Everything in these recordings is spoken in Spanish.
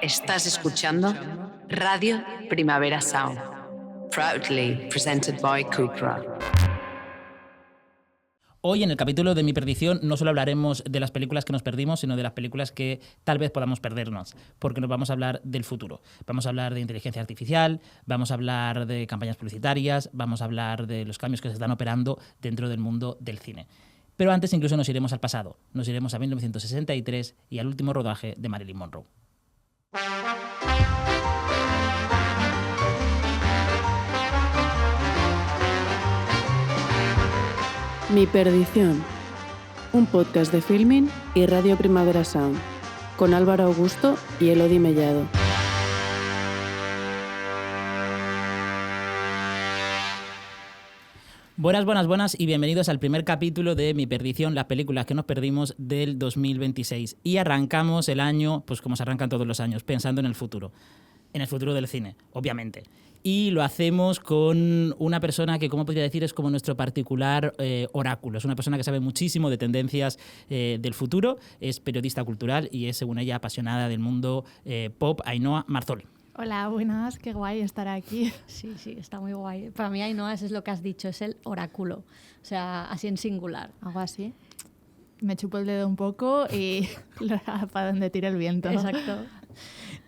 Estás escuchando Radio Primavera Sound, proudly presented by Cupra. Hoy en el capítulo de Mi Perdición no solo hablaremos de las películas que nos perdimos, sino de las películas que tal vez podamos perdernos, porque nos vamos a hablar del futuro. Vamos a hablar de inteligencia artificial, vamos a hablar de campañas publicitarias, vamos a hablar de los cambios que se están operando dentro del mundo del cine. Pero antes incluso nos iremos al pasado, nos iremos a 1963 y al último rodaje de Marilyn Monroe. Mi Perdición, un podcast de Filmin y Radio Primavera Sound, con Álvaro Augusto y Elodie Mellado. Buenas y bienvenidos al primer capítulo de Mi Perdición, las películas que nos perdimos del 2026. Y arrancamos el año, pues como se arrancan todos los años, pensando en el futuro del cine, obviamente. Y lo hacemos con una persona que, como podría decir, es como nuestro particular oráculo. Es una persona que sabe muchísimo de tendencias del futuro, es periodista cultural y es, según ella, apasionada del mundo pop. Ainhoa Marzol. Hola, buenas, qué guay estar aquí. Sí, está muy guay. Para mí, Ainhoa, eso es lo que has dicho, es el oráculo. O sea, así en singular. Algo así. Me chupo el dedo un poco y para donde tire el viento. Exacto.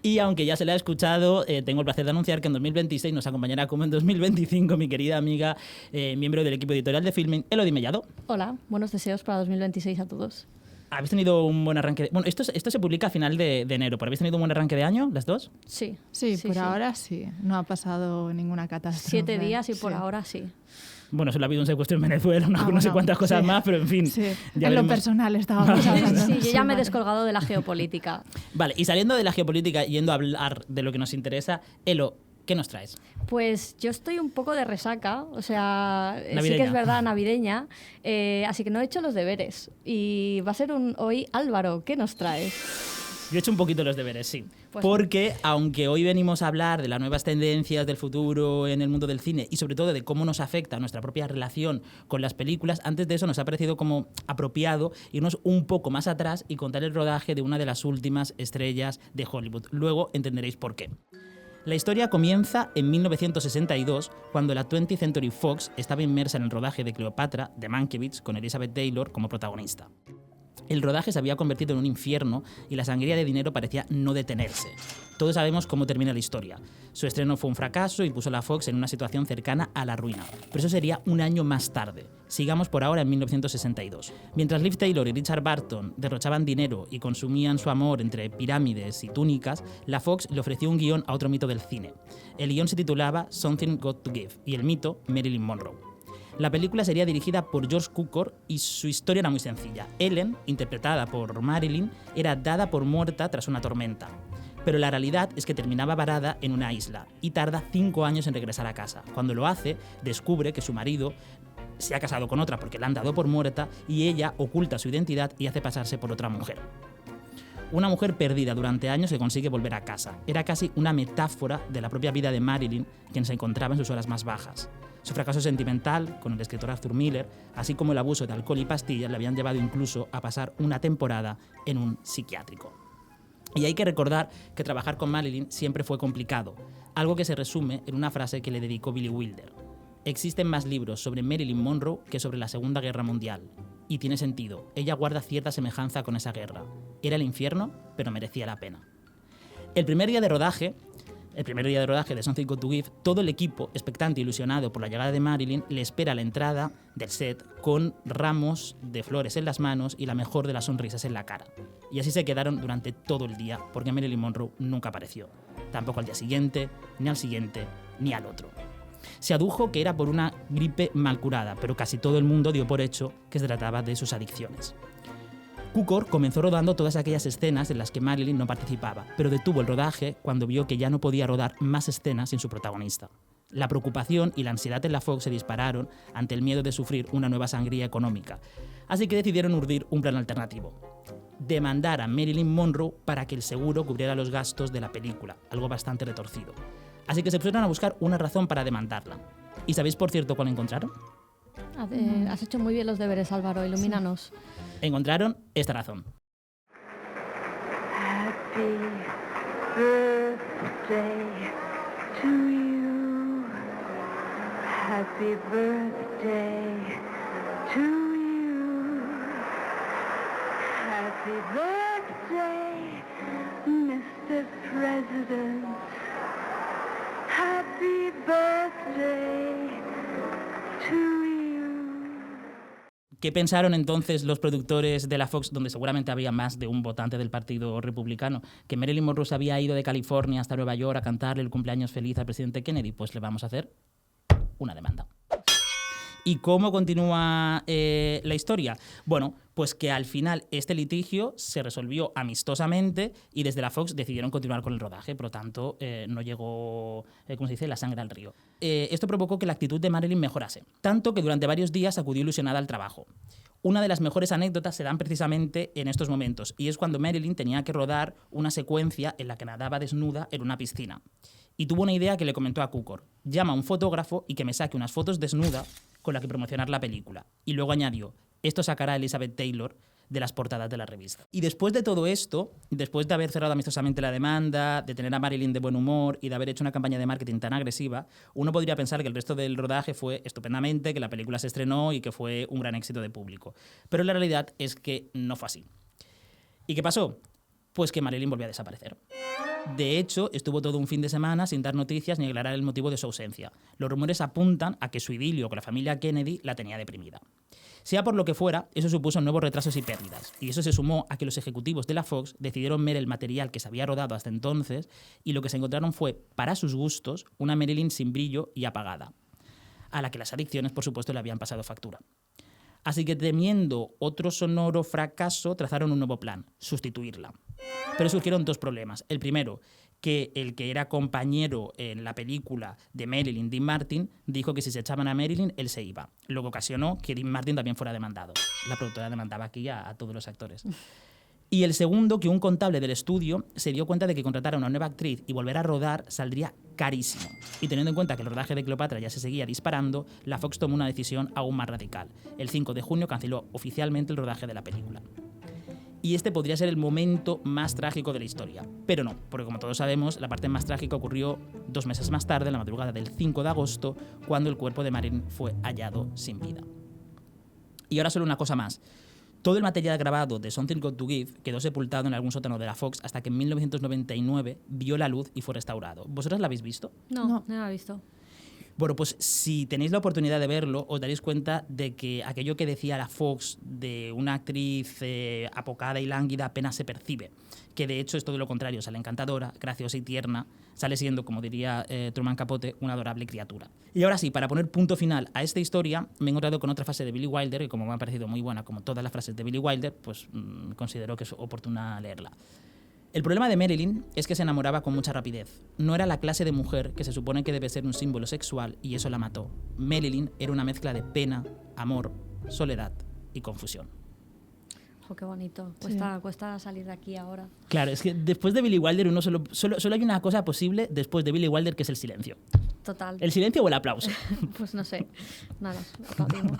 Y aunque ya se le ha escuchado, tengo el placer de anunciar que en 2026 nos acompañará, como en 2025, mi querida amiga, miembro del equipo editorial de Filmin, Elodie Mellado. Hola, buenos deseos para 2026 a todos. ¿Habéis tenido un buen arranque? Bueno, esto se publica a final de enero, ¿pero habéis tenido un buen arranque de año, las dos? Sí, por ahora sí. No ha pasado ninguna catástrofe. 7 días y por ahora sí. Bueno, solo ha habido un secuestro en Venezuela, no sé cuántas cosas más, pero en fin. Sí. Ya en veremos. lo personal estábamos hablando. Sí, yo ya me he descolgado de la geopolítica. Vale, y saliendo de la geopolítica, yendo a hablar de lo que nos interesa, Elo, ¿qué nos traes? Pues yo estoy un poco de resaca, o sea, Navideña. Sí que es verdad, navideña, así que no he hecho los deberes. Y va a ser hoy, Álvaro, ¿qué nos traes? Yo he hecho un poquito los deberes, sí. Pues porque aunque hoy venimos a hablar de las nuevas tendencias del futuro en el mundo del cine y sobre todo de cómo nos afecta nuestra propia relación con las películas, antes de eso nos ha parecido como apropiado irnos un poco más atrás y contar el rodaje de una de las últimas estrellas de Hollywood. Luego entenderéis por qué. La historia comienza en 1962, cuando la 20th Century Fox estaba inmersa en el rodaje de Cleopatra, de Mankiewicz, con Elizabeth Taylor como protagonista. El rodaje se había convertido en un infierno y la sangría de dinero parecía no detenerse. Todos sabemos cómo termina la historia. Su estreno fue un fracaso y puso a la Fox en una situación cercana a la ruina. Pero eso sería un año más tarde. Sigamos por ahora en 1962. Mientras Liv Taylor y Richard Barton derrochaban dinero y consumían su amor entre pirámides y túnicas, la Fox le ofreció un guión a otro mito del cine. El guión se titulaba Something Got to Give y el mito Marilyn Monroe. La película sería dirigida por George Cukor y su historia era muy sencilla. Ellen, interpretada por Marilyn, era dada por muerta tras una tormenta. Pero la realidad es que terminaba varada en una isla y tarda 5 años en regresar a casa. Cuando lo hace, descubre que su marido se ha casado con otra porque la han dado por muerta y ella oculta su identidad y hace pasarse por otra mujer. Una mujer perdida durante años que consigue volver a casa. Era casi una metáfora de la propia vida de Marilyn, quien se encontraba en sus horas más bajas. Su fracaso sentimental con el escritor Arthur Miller, así como el abuso de alcohol y pastillas, le habían llevado incluso a pasar una temporada en un psiquiátrico. Y hay que recordar que trabajar con Marilyn siempre fue complicado, algo que se resume en una frase que le dedicó Billy Wilder. Existen más libros sobre Marilyn Monroe que sobre la Segunda Guerra Mundial. Y tiene sentido, ella guarda cierta semejanza con esa guerra. Era el infierno, pero merecía la pena. El primer día de rodaje de Something Got to Give, todo el equipo, expectante e ilusionado por la llegada de Marilyn, le espera a la entrada del set con ramos de flores en las manos y la mejor de las sonrisas en la cara. Y así se quedaron durante todo el día, porque Marilyn Monroe nunca apareció. Tampoco al día siguiente, ni al siguiente, ni al otro. Se adujo que era por una gripe mal curada, pero casi todo el mundo dio por hecho que se trataba de sus adicciones. Cukor comenzó rodando todas aquellas escenas en las que Marilyn no participaba, pero detuvo el rodaje cuando vio que ya no podía rodar más escenas sin su protagonista. La preocupación y la ansiedad en la Fox se dispararon ante el miedo de sufrir una nueva sangría económica, así que decidieron urdir un plan alternativo: demandar a Marilyn Monroe para que el seguro cubriera los gastos de la película, algo bastante retorcido. Así que se pusieron a buscar una razón para demandarla. ¿Y sabéis, por cierto, cuál encontraron? Has hecho muy bien los deberes, Álvaro, ilumínanos. Encontraron esta razón. Happy birthday to you. Happy birthday to you. Happy birthday, Mr. President. Happy birthday to you. ¿Qué pensaron entonces los productores de la Fox, donde seguramente había más de un votante del Partido Republicano, que Marilyn Monroe se había ido de California hasta Nueva York a cantarle el cumpleaños feliz al presidente Kennedy? Pues le vamos a hacer una demanda. ¿Y cómo continúa la historia? Bueno, pues que al final este litigio se resolvió amistosamente y desde la Fox decidieron continuar con el rodaje, por lo tanto no llegó, ¿cómo se dice?, la sangre al río. Esto provocó que la actitud de Marilyn mejorase, tanto que durante varios días acudió ilusionada al trabajo. Una de las mejores anécdotas se dan precisamente en estos momentos, y es cuando Marilyn tenía que rodar una secuencia en la que nadaba desnuda en una piscina. Y tuvo una idea que le comentó a Cukor: llama a un fotógrafo y que me saque unas fotos desnuda con la que promocionar la película. Y luego añadió: esto sacará a Elizabeth Taylor de las portadas de la revista. Y después de todo esto, después de haber cerrado amistosamente la demanda, de tener a Marilyn de buen humor y de haber hecho una campaña de marketing tan agresiva, uno podría pensar que el resto del rodaje fue estupendamente, que la película se estrenó y que fue un gran éxito de público. Pero la realidad es que no fue así. ¿Y qué pasó? Pues que Marilyn volvió a desaparecer. De hecho, estuvo todo un fin de semana sin dar noticias ni aclarar el motivo de su ausencia. Los rumores apuntan a que su idilio con la familia Kennedy la tenía deprimida. Sea por lo que fuera, eso supuso nuevos retrasos y pérdidas. Y eso se sumó a que los ejecutivos de la Fox decidieron ver el material que se había rodado hasta entonces y lo que se encontraron fue, para sus gustos, una Marilyn sin brillo y apagada, a la que las adicciones, por supuesto, le habían pasado factura. Así que, temiendo otro sonoro fracaso, trazaron un nuevo plan: sustituirla. Pero surgieron dos problemas. El primero, que el que era compañero en la película de Marilyn, Dean Martin, dijo que si se echaban a Marilyn, él se iba. Lo que ocasionó que Dean Martin también fuera demandado. La productora demandaba aquí a todos los actores. Y el segundo, que un contable del estudio se dio cuenta de que contratar a una nueva actriz y volver a rodar saldría carísimo. Y teniendo en cuenta que el rodaje de Cleopatra ya se seguía disparando, la Fox tomó una decisión aún más radical. El 5 de junio canceló oficialmente el rodaje de la película. Y este podría ser el momento más trágico de la historia. Pero no, porque como todos sabemos, la parte más trágica ocurrió 2 meses más tarde, en la madrugada del 5 de agosto, cuando el cuerpo de Marilyn fue hallado sin vida. Y ahora solo una cosa más. Todo el material grabado de Something Got to Give quedó sepultado en algún sótano de la Fox hasta que en 1999 vio la luz y fue restaurado. ¿Vosotras la habéis visto? No la he visto. Bueno, pues si tenéis la oportunidad de verlo, os daréis cuenta de que aquello que decía la Fox de una actriz apocada y lánguida apenas se percibe. Que de hecho es todo lo contrario, sale encantadora, graciosa y tierna, sale siendo, como diría Truman Capote, una adorable criatura. Y ahora sí, para poner punto final a esta historia, me he encontrado con otra frase de Billy Wilder, que como me ha parecido muy buena, como todas las frases de Billy Wilder, pues considero que es oportuna leerla. El problema de Marilyn es que se enamoraba con mucha rapidez. No era la clase de mujer que se supone que debe ser un símbolo sexual y eso la mató. Marilyn era una mezcla de pena, amor, soledad y confusión. Oh, qué bonito. Sí. Cuesta salir de aquí ahora. Claro, es que después de Billy Wilder uno solo hay una cosa posible después de Billy Wilder, que es el silencio. Total. ¿El silencio o el aplauso? Pues no sé. Nada, aplaudimos.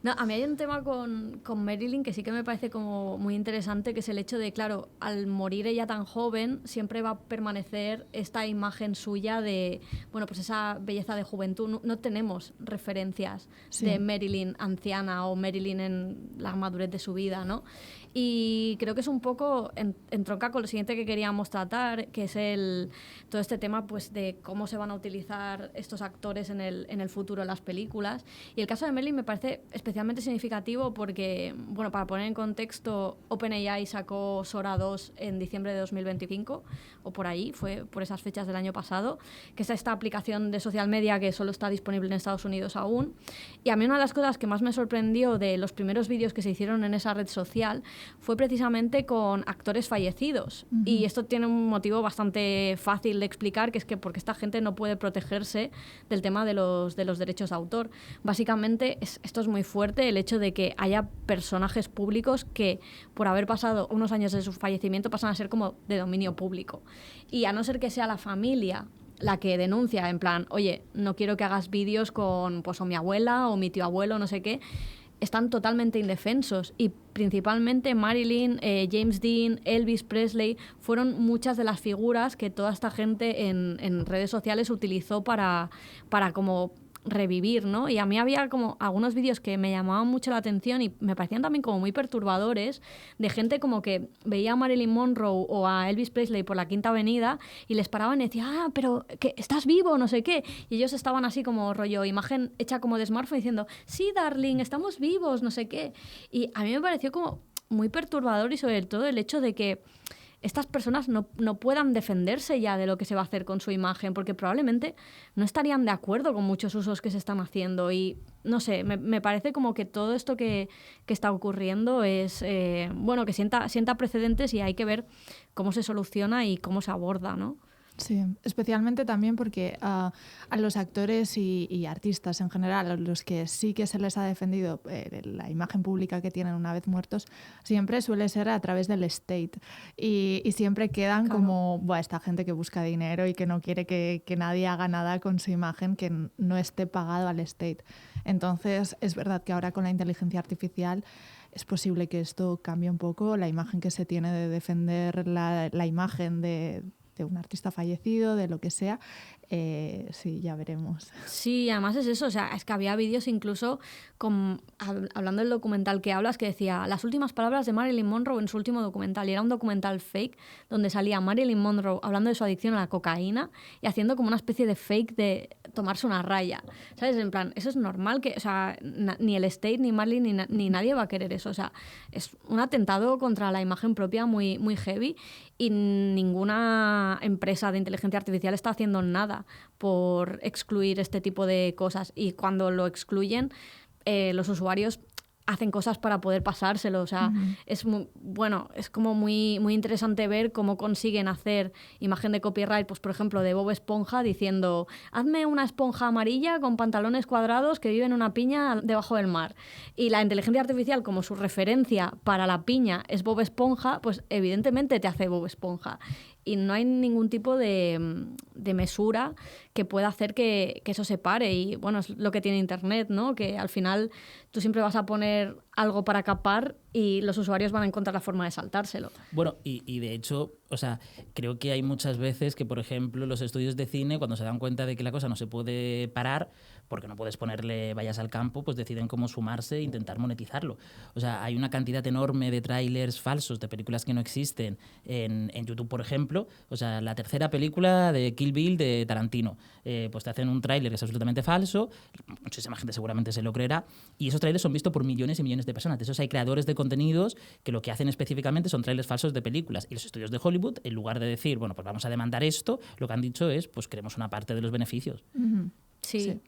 No, a mí hay un tema con Marilyn que sí que me parece como muy interesante, que es el hecho de, claro, al morir ella tan joven, siempre va a permanecer esta imagen suya de, bueno, pues esa belleza de juventud. No tenemos referencias de Marilyn anciana o Marilyn en la madurez de su vida, ¿no? Y creo que es un poco entronca con lo siguiente que queríamos tratar, que es todo este tema pues de cómo se van a utilizar estos actores en el futuro en las películas. Y el caso de Marilyn me parece especialmente significativo porque, bueno, para poner en contexto, OpenAI sacó Sora 2 en diciembre de 2025, o por ahí, fue por esas fechas del año pasado, que es esta aplicación de social media que solo está disponible en Estados Unidos aún. Y a mí una de las cosas que más me sorprendió de los primeros vídeos que se hicieron en esa red social fue precisamente con actores fallecidos. Uh-huh. Y esto tiene un motivo bastante fácil de explicar, que es que porque esta gente no puede protegerse del tema de los derechos de autor. Básicamente, esto es muy fuerte, el hecho de que haya personajes públicos que, por haber pasado unos años de su fallecimiento, pasan a ser como de dominio público. Y a no ser que sea la familia la que denuncia, en plan, oye, no quiero que hagas vídeos con pues, o mi abuela o mi tío abuelo, no sé qué, están totalmente indefensos y principalmente Marilyn, James Dean, Elvis Presley fueron muchas de las figuras que toda esta gente en redes sociales utilizó para como revivir, ¿no? Y a mí había como algunos vídeos que me llamaban mucho la atención y me parecían también como muy perturbadores, de gente como que veía a Marilyn Monroe o a Elvis Presley por la Quinta Avenida y les paraban y decían, pero que estás vivo, no sé qué, y ellos estaban así como rollo imagen hecha como de smartphone diciendo, sí, darling, estamos vivos, no sé qué, y a mí me pareció como muy perturbador y sobre todo el hecho de que estas personas no puedan defenderse ya de lo que se va a hacer con su imagen, porque probablemente no estarían de acuerdo con muchos usos que se están haciendo. Y no sé, me parece como que todo esto que está ocurriendo es, bueno, que sienta precedentes y hay que ver cómo se soluciona y cómo se aborda, ¿no? Sí, especialmente también porque a los actores y artistas en general, a los que sí que se les ha defendido la imagen pública que tienen una vez muertos, siempre suele ser a través del estate. Y siempre quedan como esta gente que busca dinero y que no quiere que nadie haga nada con su imagen que no esté pagado al estate. Entonces, es verdad que ahora con la inteligencia artificial es posible que esto cambie un poco la imagen que se tiene de defender la imagen de un artista fallecido, de lo que sea. Sí, ya veremos. Sí, además es eso, o sea, es que había vídeos incluso hablando del documental que hablas, que decía las últimas palabras de Marilyn Monroe en su último documental, y era un documental fake donde salía Marilyn Monroe hablando de su adicción a la cocaína y haciendo como una especie de fake de tomarse una raya, ¿sabes? En plan, eso es normal, que, o sea, ni el State, ni Marilyn, ni nadie va a querer eso, o sea, es un atentado contra la imagen propia muy, muy heavy y ninguna empresa de inteligencia artificial está haciendo nada por excluir este tipo de cosas, y cuando lo excluyen los usuarios hacen cosas para poder pasárselo, o sea, es como muy, muy interesante ver cómo consiguen hacer imagen de copyright, pues por ejemplo de Bob Esponja diciendo, hazme una esponja amarilla con pantalones cuadrados que vive en una piña debajo del mar, y la inteligencia artificial, como su referencia para la piña es Bob Esponja, pues evidentemente te hace Bob Esponja, y no hay ningún tipo de mesura que pueda hacer que eso se pare. Y bueno, es lo que tiene Internet, ¿no? Que al final tú siempre vas a poner algo para capar y los usuarios van a encontrar la forma de saltárselo. Bueno, y de hecho, o sea, creo que hay muchas veces que, por ejemplo, los estudios de cine, cuando se dan cuenta de que la cosa no se puede parar, porque no puedes ponerle vallas al campo, pues deciden cómo sumarse e intentar monetizarlo. O sea, hay una cantidad enorme de trailers falsos de películas que no existen en YouTube, por ejemplo. O sea, la tercera película de Kill Bill de Tarantino, pues te hacen un tráiler que es absolutamente falso, muchísima gente seguramente se lo creerá, y esos trailers son vistos por millones y millones de personas. De esos hay creadores de contenidos que lo que hacen específicamente son trailers falsos de películas, y los estudios de Hollywood, en lugar de decir, bueno, pues vamos a demandar esto, lo que han dicho es, pues queremos una parte de los beneficios. Sí.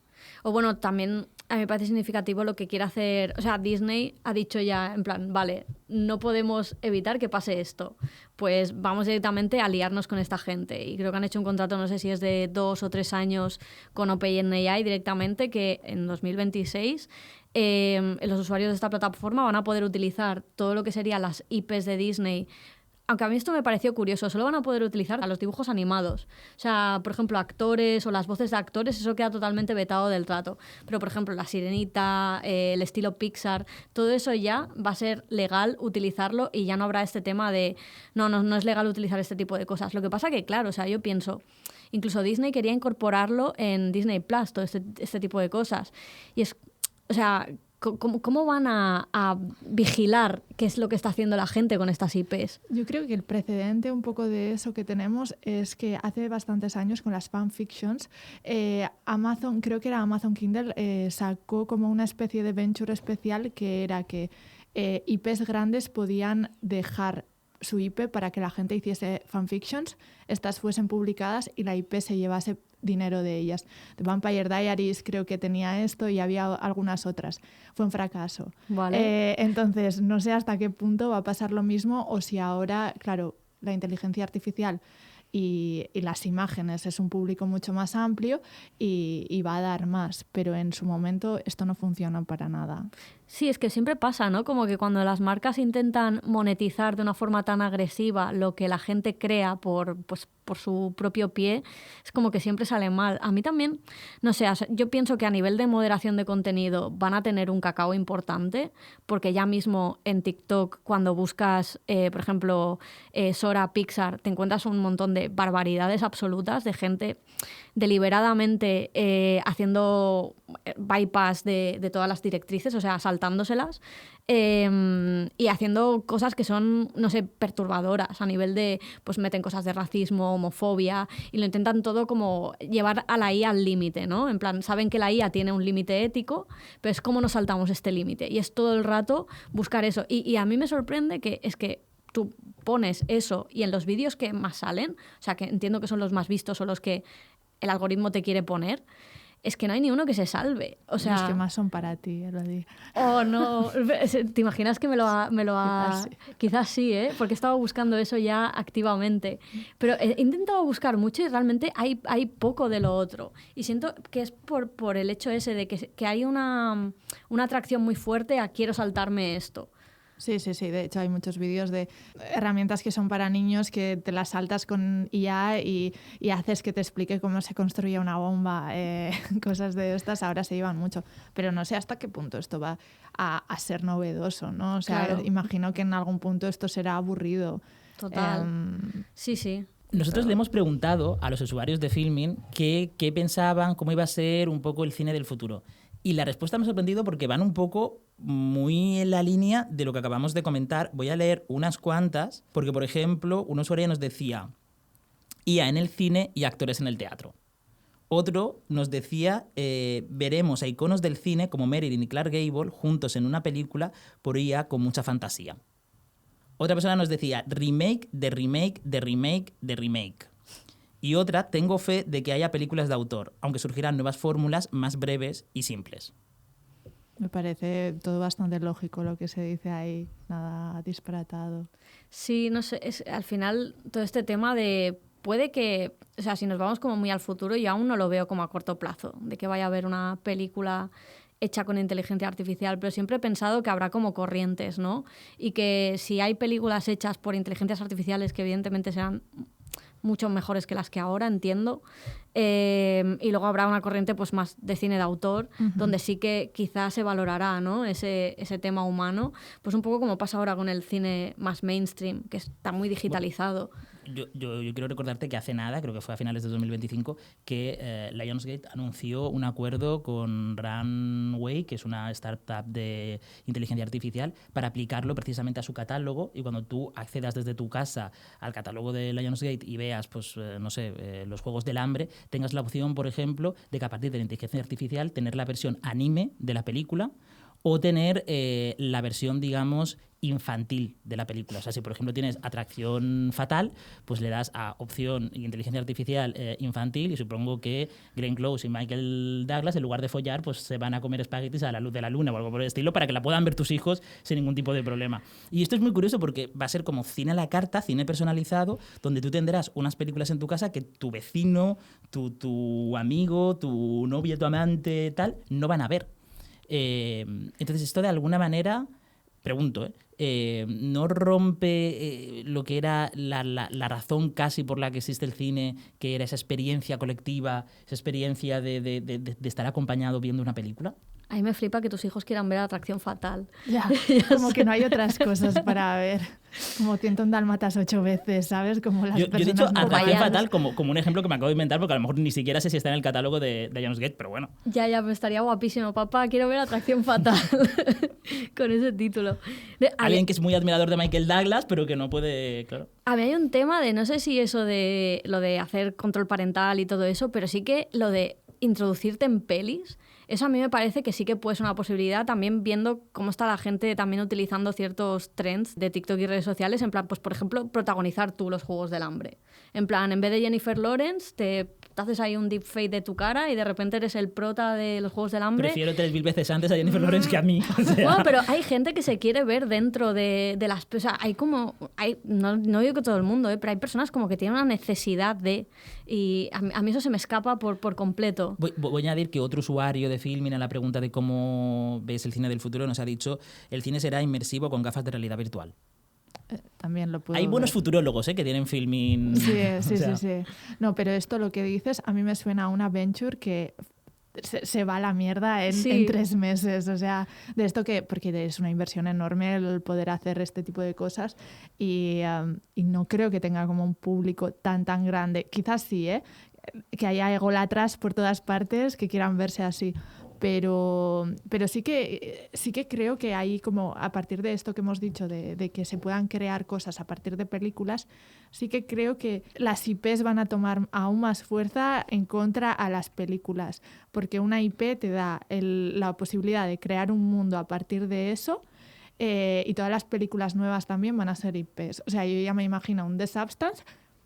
O bueno, también a mí me parece significativo lo que quiere hacer, o sea, Disney ha dicho ya, en plan, vale, no podemos evitar que pase esto, pues vamos directamente a liarnos con esta gente, y creo que han hecho un contrato, no sé si es de 2 o 3 años con OpenAI directamente, que en 2026 los usuarios de esta plataforma van a poder utilizar todo lo que serían las IPs de Disney. Aunque a mí esto me pareció curioso, solo van a poder utilizar a los dibujos animados. O sea, por ejemplo, actores o las voces de actores, eso queda totalmente vetado del trato. Pero, por ejemplo, La Sirenita, el estilo Pixar, todo eso ya va a ser legal utilizarlo, y ya no habrá este tema de no es legal utilizar este tipo de cosas. Lo que pasa que, claro, o sea, yo pienso, incluso Disney quería incorporarlo en Disney Plus, todo este tipo de cosas. Y es, o sea, ¿cómo van a vigilar qué es lo que está haciendo la gente con estas IPs? Yo creo que el precedente un poco de eso que tenemos es que hace bastantes años con las fanfictions, Amazon, creo que era Amazon Kindle, sacó como una especie de venture especial que era que IPs grandes podían dejar su IP para que la gente hiciese fanfictions, estas fuesen publicadas y la IP se llevase dinero de ellas. The Vampire Diaries creo que tenía esto, y había algunas otras. Fue un fracaso. Vale. Entonces, no sé hasta qué punto va a pasar lo mismo, o si ahora, claro, la inteligencia artificial y las imágenes es un público mucho más amplio y va a dar más, pero en su momento esto no funciona para nada. Sí, es que siempre pasa, ¿no? Como que cuando las marcas intentan monetizar de una forma tan agresiva lo que la gente crea por su propio pie, es como que siempre sale mal. A mí también, no sé, yo pienso que a nivel de moderación de contenido van a tener un cacao importante, porque ya mismo en TikTok, cuando buscas, por ejemplo, Sora, Pixar, te encuentras un montón de barbaridades absolutas de gente deliberadamente haciendo bypass de todas las directrices, o sea, saltándoselas, y haciendo cosas que son, no sé, perturbadoras a nivel de, pues meten cosas de racismo, homofobia, y lo intentan todo como llevar a la IA al límite, ¿no? En plan, saben que la IA tiene un límite ético, pero es cómo nos saltamos este límite. Y es todo el rato buscar eso. Y a mí me sorprende que es que tú pones eso y en los vídeos que más salen, o sea, que entiendo que son los más vistos o los que el algoritmo te quiere poner, es que no hay ni uno que se salve. O sea, Los que más son para ti, Elodie. Oh, no. ¿Te imaginas que me lo ha... Quizás sí. Quizás sí, ¿eh? Porque he estado buscando eso ya activamente. Pero he intentado buscar mucho y realmente hay poco de lo otro. Y siento que es por el hecho ese de que hay una atracción muy fuerte a quiero saltarme esto. Sí. De hecho, hay muchos vídeos de herramientas que son para niños que te las saltas con IA y haces que te explique cómo se construye una bomba. Cosas de estas ahora se llevan mucho. Pero no sé hasta qué punto esto va a ser novedoso, ¿no? O sea, Claro. imagino que en algún punto esto será aburrido. Total. Sí. Nosotros le hemos preguntado a los usuarios de Filmin qué pensaban, cómo iba a ser un poco el cine del futuro. Y la respuesta me ha sorprendido porque van un poco muy en la línea de lo que acabamos de comentar. Voy a leer unas cuantas, porque, por ejemplo, un usuario nos decía IA en el cine y actores en el teatro. Otro nos decía, veremos a iconos del cine como Marilyn y Clark Gable juntos en una película por IA con mucha fantasía. Otra persona nos decía, remake de remake de remake de remake. Y otra, tengo fe de que haya películas de autor, aunque surgirán nuevas fórmulas más breves y simples. Me parece todo bastante lógico lo que se dice ahí, nada disparatado. Sí, no sé, al final todo este tema de... Puede que, o sea, si nos vamos como muy al futuro, yo aún no lo veo como a corto plazo, de que vaya a haber una película hecha con inteligencia artificial, pero siempre he pensado que habrá como corrientes, ¿no? Y que si hay películas hechas por inteligencias artificiales que evidentemente serán mucho mejores que las que ahora, entiendo. Y luego habrá una corriente pues más de cine de autor, donde sí que quizás se valorará, ¿no? ese tema humano, pues un poco como pasa ahora con el cine más mainstream, que está muy digitalizado. Yo quiero recordarte que hace nada, creo que fue a finales de 2025, que Lionsgate anunció un acuerdo con Runway, que es una startup de inteligencia artificial, para aplicarlo precisamente a su catálogo, y cuando tú accedas desde tu casa al catálogo de Lionsgate y veas, pues, no sé, los Juegos del Hambre, tengas la opción, por ejemplo, de que a partir de la inteligencia artificial tener la versión anime de la película o tener la versión, digamos, infantil de la película. O sea, si por ejemplo tienes Atracción Fatal, pues le das a opción inteligencia artificial infantil, y supongo que Glenn Close y Michael Douglas, en lugar de follar, pues se van a comer espaguetis a la luz de la luna o algo por el estilo, para que la puedan ver tus hijos sin ningún tipo de problema. Y esto es muy curioso porque va a ser como cine a la carta, cine personalizado, donde tú tendrás unas películas en tu casa que tu vecino, tu amigo, tu novio, tu amante, tal, no van a ver. Entonces esto de alguna manera, pregunto, ¿no rompe lo que era la razón casi por la que existe el cine, que era esa experiencia colectiva, esa experiencia de estar acompañado viendo una película? A mí me flipa que tus hijos quieran ver Atracción Fatal. Ya, como que no hay otras cosas para ver. Como 100 Dálmatas 8 veces, ¿sabes? Como las yo he personas dicho normales. Atracción Fatal como un ejemplo que me acabo de inventar, porque a lo mejor ni siquiera sé si está en el catálogo de Lionsgate, pero bueno. Ya, pero estaría guapísimo. Papá, quiero ver Atracción Fatal con ese título. Alguien que es muy admirador de Michael Douglas, pero que no puede, claro. A mí hay un tema de, no sé si eso de lo de hacer control parental y todo eso, pero sí que lo de introducirte en pelis, eso a mí me parece que sí que puede ser una posibilidad, también viendo cómo está la gente también utilizando ciertos trends de TikTok y redes sociales, en plan, pues por ejemplo, protagonizar tú los Juegos del Hambre. En plan, en vez de Jennifer Lawrence, te te haces ahí un deepfake de tu cara y de repente eres el prota de los Juegos del Hambre. Prefiero 3000 veces antes a Jennifer Lawrence que a mí. O sea. Bueno, pero hay gente que se quiere ver dentro de las... O sea, no digo que todo el mundo, pero hay personas como que tienen una necesidad de... Y a mí eso se me escapa por completo. Voy a añadir que otro usuario de Filmin a la pregunta de cómo ves el cine del futuro nos ha dicho el cine será inmersivo con gafas de realidad virtual. También lo puedo Hay buenos ver. futurólogos que tienen Filmin. Sí, o sea. sí. No, pero esto lo que dices a mí me suena a una venture que se va a la mierda en 3 meses. O sea, de esto porque es una inversión enorme el poder hacer este tipo de cosas y no creo que tenga como un público tan grande. Quizás sí, que haya ególatras por todas partes que quieran verse así. Pero sí que creo que hay como, a partir de esto que hemos dicho, de que se puedan crear cosas a partir de películas, sí que creo que las IPs van a tomar aún más fuerza en contra a las películas, porque una IP te da la posibilidad de crear un mundo a partir de eso, y todas las películas nuevas también van a ser IPs. O sea, yo ya me imagino un The Substance.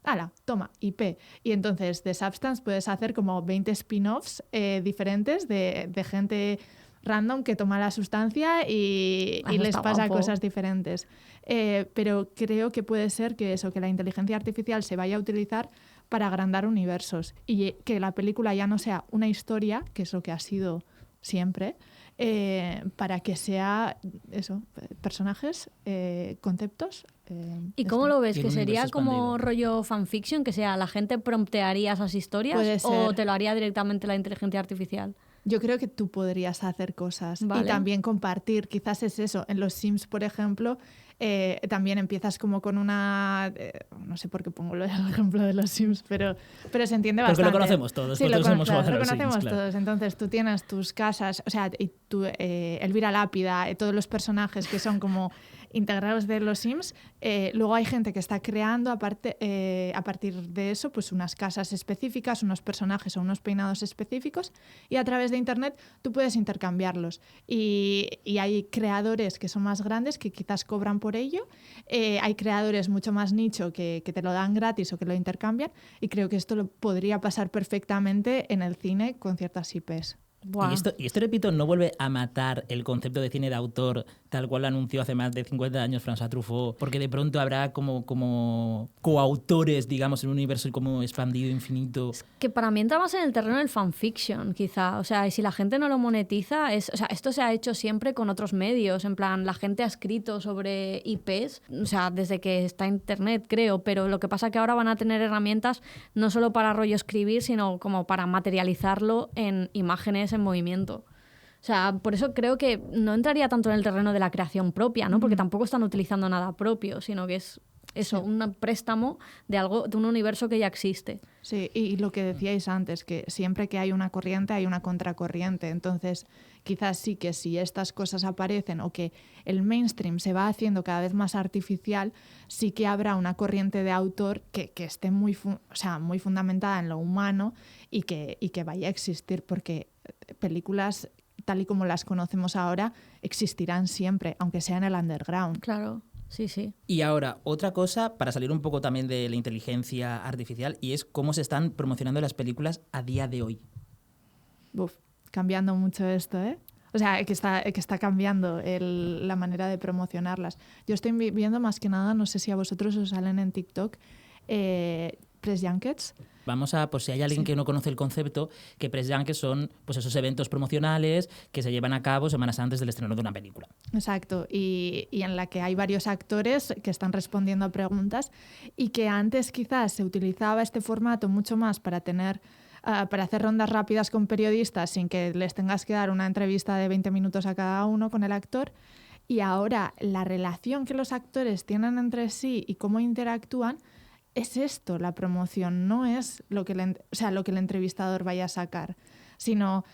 ¡Hala! Toma, IP. Y entonces de Substance puedes hacer como 20 spin-offs diferentes de gente random que toma la sustancia y les pasa cosas diferentes. Pero creo que puede ser que la inteligencia artificial se vaya a utilizar para agrandar universos y que la película ya no sea una historia, que es lo que ha sido siempre, para que sea eso, personajes, conceptos. ¿Y cómo lo ves? Y en ¿Que un sería universo como expandido. rollo fanfiction? Que sea, la gente promptearía esas historias Puede o ser. te lo haría directamente la inteligencia artificial. Yo creo que tú podrías hacer cosas Vale. y también compartir. Quizás es eso. En los Sims, por ejemplo, también empiezas como con una... no sé por qué pongo el ejemplo de los Sims, pero se entiende Porque bastante. lo conocemos todos. Sí, Todos hemos jugado a lo los Sims, conocemos claro. todos. Entonces tú tienes tus casas, o sea, y tú, Elvira Lápida, todos los personajes que son como integrados de los Sims. Luego hay gente que está creando a partir de eso pues unas casas específicas, unos personajes o unos peinados específicos, y a través de internet tú puedes intercambiarlos. Y hay creadores que son más grandes que quizás cobran por ello. Hay creadores mucho más nicho que te lo dan gratis o que lo intercambian, y creo que esto lo podría pasar perfectamente en el cine con ciertas IPs. Buah. Y esto, repito, no vuelve a matar el concepto de cine de autor tal cual lo anunció hace más de 50 años François Truffaut, porque de pronto habrá como coautores, digamos, en un universo como expandido, infinito. Que para mí entra más en el terreno del fanfiction, quizá. O sea, y si la gente no lo monetiza, o sea, esto se ha hecho siempre con otros medios. En plan, la gente ha escrito sobre IPs, o sea, desde que está internet, creo, pero lo que pasa es que ahora van a tener herramientas no solo para rollo escribir, sino como para materializarlo en imágenes en movimiento. O sea, por eso creo que no entraría tanto en el terreno de la creación propia, ¿no? Porque tampoco están utilizando nada propio, sino que es eso, un préstamo de algo, de un universo que ya existe. Sí, y lo que decíais antes, que siempre que hay una corriente hay una contracorriente. Entonces, quizás sí que si estas cosas aparecen o que el mainstream se va haciendo cada vez más artificial, sí que habrá una corriente de autor que esté muy fundamentada en lo humano y que vaya a existir, porque películas tal y como las conocemos ahora existirán siempre, aunque sea en el underground. Claro, sí, sí. Y ahora, otra cosa, para salir un poco también de la inteligencia artificial, y es cómo se están promocionando las películas a día de hoy. Cambiando mucho esto, ¿eh? O sea, que está cambiando la manera de promocionarlas. Yo estoy viendo más que nada, no sé si a vosotros os salen en TikTok, press junkets. Vamos a, por si hay alguien que no conoce el concepto, que press junkets son pues esos eventos promocionales que se llevan a cabo semanas antes del estreno de una película. Exacto, y en la que hay varios actores que están respondiendo a preguntas, y que antes quizás se utilizaba este formato mucho más para hacer rondas rápidas con periodistas sin que les tengas que dar una entrevista de 20 minutos a cada uno con el actor. Y ahora la relación que los actores tienen entre sí y cómo interactúan es esto, la promoción. No es lo que el entrevistador vaya a sacar, sino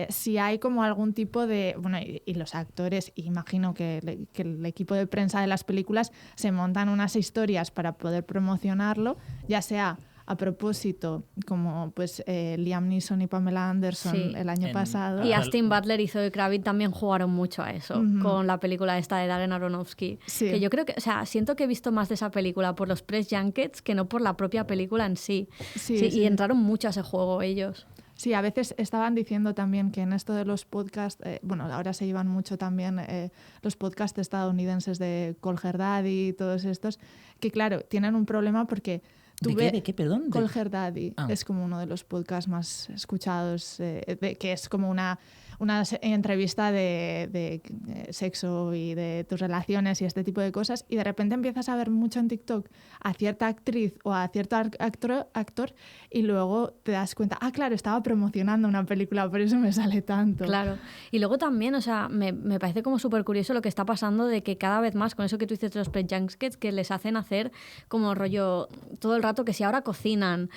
si hay como algún tipo de... Bueno, y los actores, imagino que el equipo de prensa de las películas se montan unas historias para poder promocionarlo, ya sea a propósito, como pues Liam Neeson y Pamela Anderson Sí. el año pasado. Y Austin Butler y Zoe Kravitz también jugaron mucho a eso con la película esta de Darren Aronofsky. Sí. Que yo creo que, o sea, siento que he visto más de esa película por los press junkets que no por la propia película en sí. Sí, Sí, sí. Y entraron mucho a ese juego ellos. Sí, a veces estaban diciendo también que en esto de los podcasts, bueno, ahora se llevan mucho también los podcasts estadounidenses de Colger Daddy y todos estos, que claro, tienen un problema porque tú ¿De qué? ¿De qué? Perdón. ¿De- Colger Daddy Ah. es como uno de los podcasts más escuchados, que es como una entrevista de sexo y de tus relaciones y este tipo de cosas, y de repente empiezas a ver mucho en TikTok a cierta actriz o a cierto actor y luego te das cuenta, claro, estaba promocionando una película, por eso me sale tanto. Claro. Y luego también, o sea, me parece como súper curioso lo que está pasando de que cada vez más, con eso que tú dices de los press junkets, que les hacen hacer como rollo todo el rato que si ahora cocinan,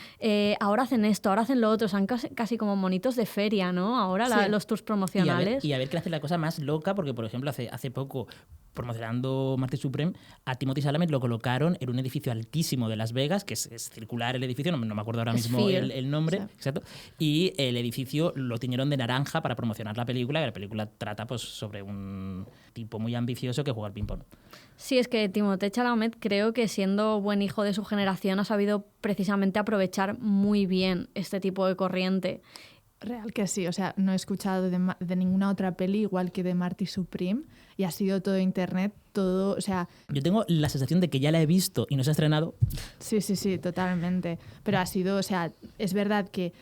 ahora hacen esto, ahora hacen lo otro, son casi como monitos de feria, ¿no? Ahora Sí. los tours promocionales. Y a ver qué hace la cosa más loca, porque, por ejemplo, hace poco, promocionando Marty Supreme, a Timothée Chalamet lo colocaron en un edificio altísimo de Las Vegas, que es circular el edificio, no me acuerdo ahora mismo Sphere. el nombre, Sí. exacto, y el edificio lo tiñeron de naranja para promocionar la película, que la película trata pues sobre un tipo muy ambicioso que juega al ping-pong. Sí, es que Timothée Chalamet creo que siendo buen hijo de su generación ha sabido precisamente aprovechar muy bien este tipo de corriente. Real que sí, o sea, no he escuchado de ninguna otra peli igual que de Marty Supreme y ha sido todo internet, todo, o sea, Yo tengo la sensación de que ya la he visto y no se ha estrenado. sí, totalmente, pero ha sido, o sea, es verdad que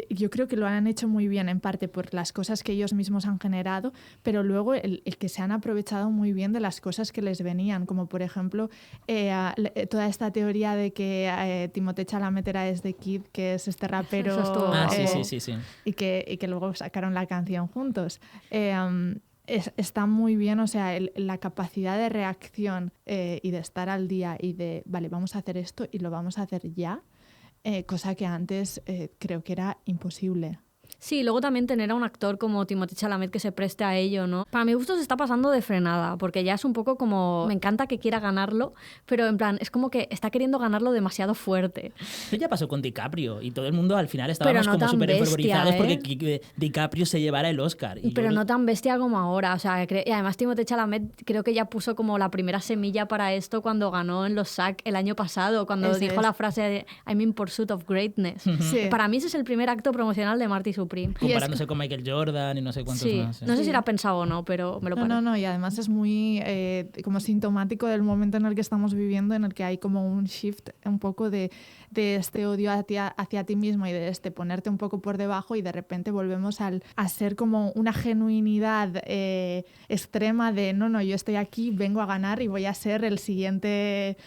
yo creo que lo han hecho muy bien en parte por las cosas que ellos mismos han generado, pero luego el que se han aprovechado muy bien de las cosas que les venían, como por ejemplo toda esta teoría de que Timothée Chalamet era The Kid, que es este rapero Eso estuvo Sí. y que luego sacaron la canción juntos. Está muy bien, o sea, la capacidad de reacción y de estar al día y de, vale, vamos a hacer esto y lo vamos a hacer ya. Cosa que antes creo que era imposible. Sí, y luego también tener a un actor como Timothée Chalamet que se preste a ello, ¿no? Para mi gusto se está pasando de frenada, porque ya es un poco como... Me encanta que quiera ganarlo, pero en plan, es como que está queriendo ganarlo demasiado fuerte. Eso ya pasó con DiCaprio y todo el mundo al final estábamos no como tan súper enfervorizados bestia, porque DiCaprio se llevara el Oscar. Y Pero yo- no tan bestia como ahora, o sea, y además Timothée Chalamet creo que ya puso como la primera semilla para esto cuando ganó en los SAG el año pasado, cuando Eso dijo es. la frase de I'm in pursuit of greatness. Sí. Para mí ese es el primer acto promocional de Marty Supreme. Comparándose con Michael Jordan y no sé cuántos Sí, más. no sé si era pensado o no, pero me lo parece. No, y además es muy como sintomático del momento en el que estamos viviendo, en el que hay como un shift un poco de este odio hacia ti mismo y de este ponerte un poco por debajo, y de repente volvemos a ser como una genuinidad extrema de no, yo estoy aquí, vengo a ganar y voy a ser el siguiente...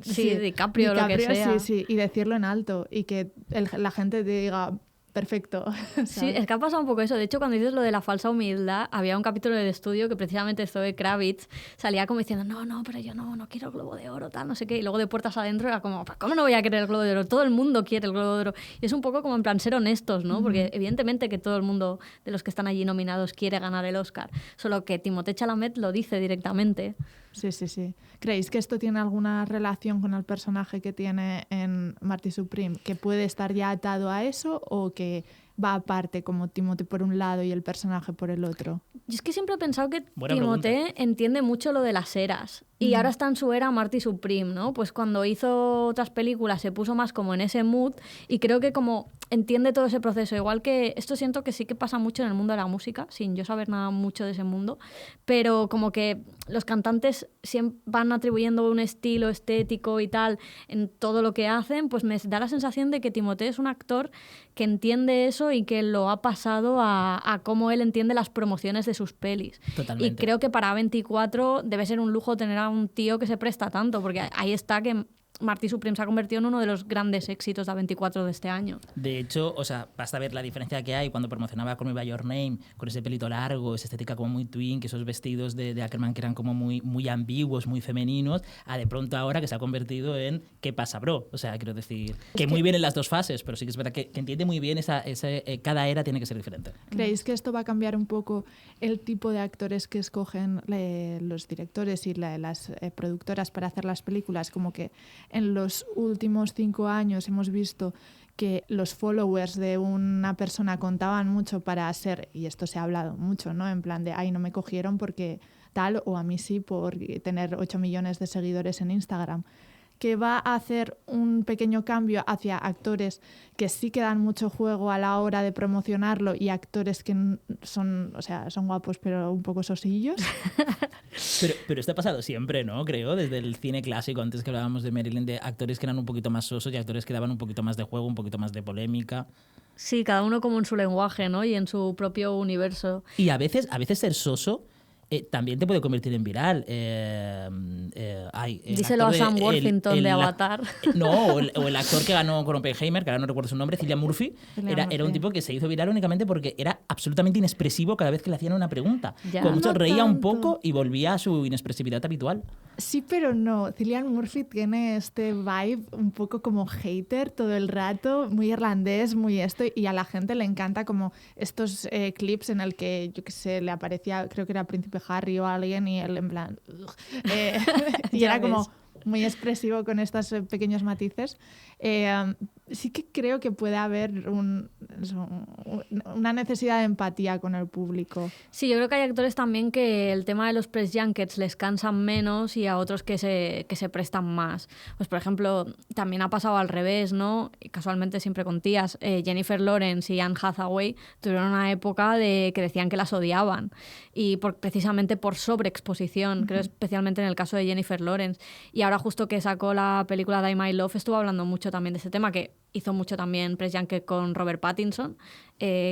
Sí, DiCaprio, lo que sea. Sí, y decirlo en alto y que la gente te diga... Perfecto. Sí, ¿sabes? es que ha pasado un poco eso. De hecho, cuando dices lo de la falsa humildad, había un capítulo de estudio que precisamente Zoe Kravitz salía como diciendo no, pero yo no quiero el Globo de Oro, tal, no sé qué. Y luego de puertas adentro era como, ¿cómo no voy a querer el Globo de Oro? Todo el mundo quiere el Globo de Oro. Y es un poco como en plan ser honestos, ¿no? Porque evidentemente que todo el mundo de los que están allí nominados quiere ganar el Oscar. Solo que Timothée Chalamet lo dice directamente. Sí. ¿Creéis que esto tiene alguna relación con el personaje que tiene en Marty Supreme? ¿Que puede estar ya atado a eso o que va aparte, como Timothée por un lado y el personaje por el otro? Yo es que siempre he pensado que Buena Timothée entiende mucho lo de las eras. Y ahora está en su era Marty Supreme, ¿no? Pues cuando hizo otras películas se puso más como en ese mood y creo que como entiende todo ese proceso. Igual que esto siento que sí que pasa mucho en el mundo de la música, sin yo saber nada mucho de ese mundo, pero como que los cantantes siempre van atribuyendo un estilo estético y tal en todo lo que hacen, pues me da la sensación de que Timothée es un actor que entiende eso y que lo ha pasado a cómo él entiende las promociones de sus pelis. Totalmente. Y creo que para 24 debe ser un lujo tener a un tío que se presta tanto, porque ahí está que Marty Supreme se ha convertido en uno de los grandes éxitos de A24 de este año. De hecho, o sea, basta ver la diferencia que hay cuando promocionaba Call Me By Your Name, con ese pelito largo, esa estética como muy twink, esos vestidos de Ackerman que eran como muy ambiguos, muy femeninos, a de pronto ahora que se ha convertido en ¿qué pasa, bro? O sea, quiero decir, que muy bien en las dos fases, pero sí que es verdad que entiende muy bien cada era tiene que ser diferente. ¿Creéis que esto va a cambiar un poco el tipo de actores que escogen los directores y las productoras para hacer las películas? Como que en los últimos 5 años hemos visto que los followers de una persona contaban mucho para ser, y esto se ha hablado mucho, ¿no? En plan de, ay, no me cogieron porque tal, o a mí sí por tener 8 millones de seguidores en Instagram, que va a hacer un pequeño cambio hacia actores que sí que dan mucho juego a la hora de promocionarlo y actores que son, o sea, son guapos pero un poco sosillos. Pero esto ha pasado siempre, ¿no? Creo, desde el cine clásico, antes que hablábamos de Marilyn, de actores que eran un poquito más sosos y actores que daban un poquito más de juego, un poquito más de polémica. Sí, cada uno como en su lenguaje, ¿no? Y en su propio universo. Y a veces ser soso también te puede convertir en viral. Díselo a Sam Worthington de Avatar. No, o el actor que ganó con Oppenheimer, que ahora no recuerdo su nombre, Cillian Murphy, era un tipo que se hizo viral únicamente porque era absolutamente inexpresivo cada vez que le hacían una pregunta. Ya. Como mucho No reía un tanto. poco y volvía a su inexpresividad habitual. Sí, pero no. Cillian Murphy tiene este vibe un poco como hater todo el rato, muy irlandés, muy esto, y a la gente le encanta como estos clips en el que, yo qué sé, le aparecía, creo que era Príncipe Harry o alguien, y él en plan... y Ya era como ves. muy expresivo con estos pequeños matices. Sí que creo que puede haber una necesidad de empatía con el público. Sí, yo creo que hay actores también que el tema de los press junkets les cansan menos y a otros que se prestan más. Pues, por ejemplo, también ha pasado al revés, ¿no? Y casualmente siempre con tías. Jennifer Lawrence y Anne Hathaway tuvieron una época de que decían que las odiaban y precisamente por sobreexposición, creo especialmente en el caso de Jennifer Lawrence. Y ahora justo que sacó la película Die My Love estuvo hablando mucho también de este tema, que hizo mucho también press junket con Robert Pattinson,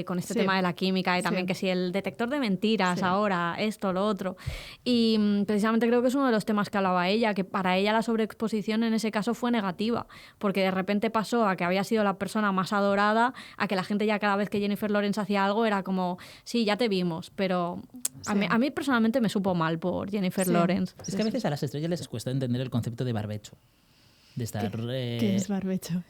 con este Sí. tema de la química y también Sí. que si el detector de mentiras Sí. ahora, esto, lo otro. Y precisamente creo que es uno de los temas que hablaba ella, que para ella la sobreexposición en ese caso fue negativa, porque de repente pasó a que había sido la persona más adorada, a que la gente ya cada vez que Jennifer Lawrence hacía algo era como, sí, ya te vimos, pero a Sí. mí personalmente me supo mal por Jennifer Sí. Lawrence. Es que a veces a las estrellas les cuesta entender el concepto de barbecho. De estar... ¿Qué es barbecho?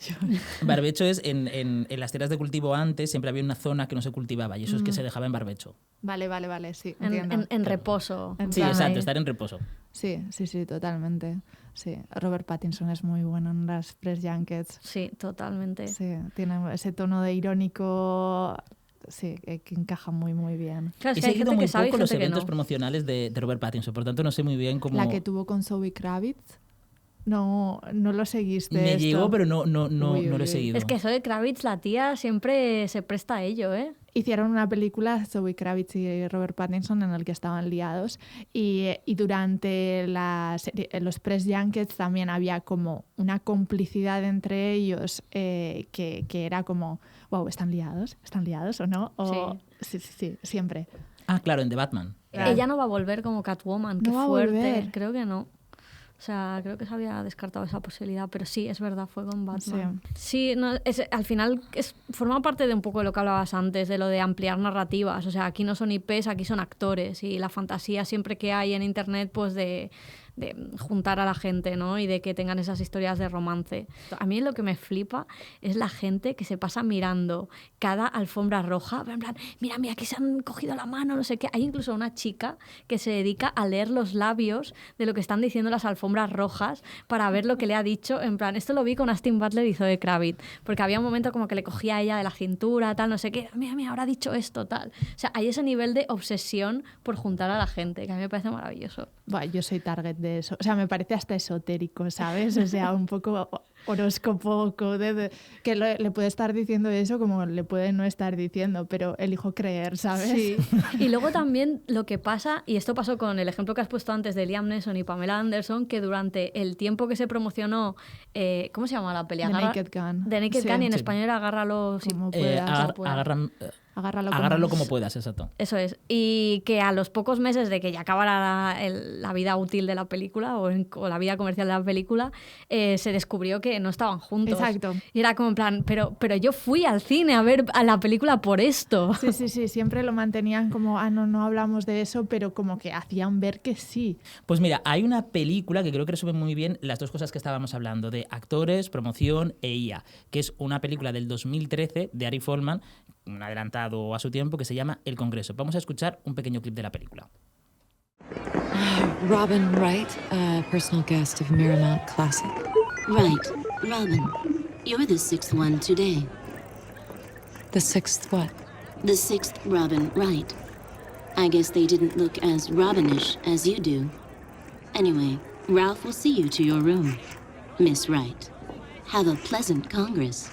Barbecho es en las tierras de cultivo antes siempre había una zona que no se cultivaba y eso es que se dejaba en barbecho. Vale, sí, En, entiendo. en reposo. En Sí, plan exacto, ahí. estar en reposo. Sí, totalmente. Sí, Robert Pattinson es muy bueno en las press junkets. Sí, totalmente. Sí, tiene ese tono de irónico, sí, que encaja muy, muy bien. Claro, He es que hay seguido gente muy que sabe y poco los gente que eventos no. promocionales de Robert Pattinson, por tanto no sé muy bien cómo... La que tuvo con Zoe Kravitz, no lo seguiste. Me esto. llegó, pero no Uy, lo uy, he uy. seguido. Es que Zoe Kravitz, la tía, siempre se presta a ello, ¿eh? Hicieron una película, Zoe Kravitz y Robert Pattinson, en el que estaban liados, y durante los press junkets también había como una complicidad entre ellos que era como, wow, ¿están liados o no? O, sí, siempre. Ah, claro, en The Batman. Claro. Ella no va a volver como Catwoman, qué No va a fuerte. volver. Creo que no. O sea, creo que se había descartado esa posibilidad, pero sí, es verdad, fue con Batman. Sí, no, al final forma parte de un poco de lo que hablabas antes, de lo de ampliar narrativas. O sea, aquí no son IPs, aquí son actores y la fantasía siempre que hay en Internet, pues de juntar a la gente, ¿no? Y de que tengan esas historias de romance. A mí lo que me flipa es la gente que se pasa mirando cada alfombra roja, en plan, mira, que se han cogido la mano, no sé qué. Hay incluso una chica que se dedica a leer los labios de lo que están diciendo las alfombras rojas para ver lo que le ha dicho. En plan, esto lo vi con Austin Butler y Zoe Kravitz, porque había un momento como que le cogía a ella de la cintura, tal, no sé qué. Mira, habrá dicho esto, tal. O sea, hay ese nivel de obsesión por juntar a la gente, que a mí me parece maravilloso. Bueno, yo soy target de eso. O sea, me parece hasta esotérico, ¿sabes? O sea, un poco horóscopo, que le puede estar diciendo eso como le puede no estar diciendo, pero elijo creer, ¿sabes? Sí. Y luego también lo que pasa, y esto pasó con el ejemplo que has puesto antes de Liam Neeson y Pamela Anderson, que durante el tiempo que se promocionó, ¿cómo se llama la peli? The Naked Gun. The Naked Sí. Gun, y en Sí. español era Agárralo si Como puedas. Agárralo como puedas, exacto. Eso es. Y que a los pocos meses de que ya acabara la vida útil de la película o la vida comercial de la película, se descubrió que no estaban juntos. Exacto. Y era como en plan, pero yo fui al cine a ver a la película por esto. Sí, siempre lo mantenían como, no hablamos de eso, pero como que hacían ver que sí. Pues mira, hay una película que creo que resume muy bien las dos cosas que estábamos hablando, de actores, promoción e IA, que es una película del 2013 de Ari Folman, un adelantado a su tiempo, que se llama El Congreso. Vamos a escuchar un pequeño clip de la película. Robin Wright, personal guest of Miramount Classic. Right, Robin. You're the sixth one today. The sixth what? The sixth Robin Wright. I guess they didn't look as Robinish as you do. Anyway, Ralph will see you to your room. Miss Wright. Have a pleasant Congress.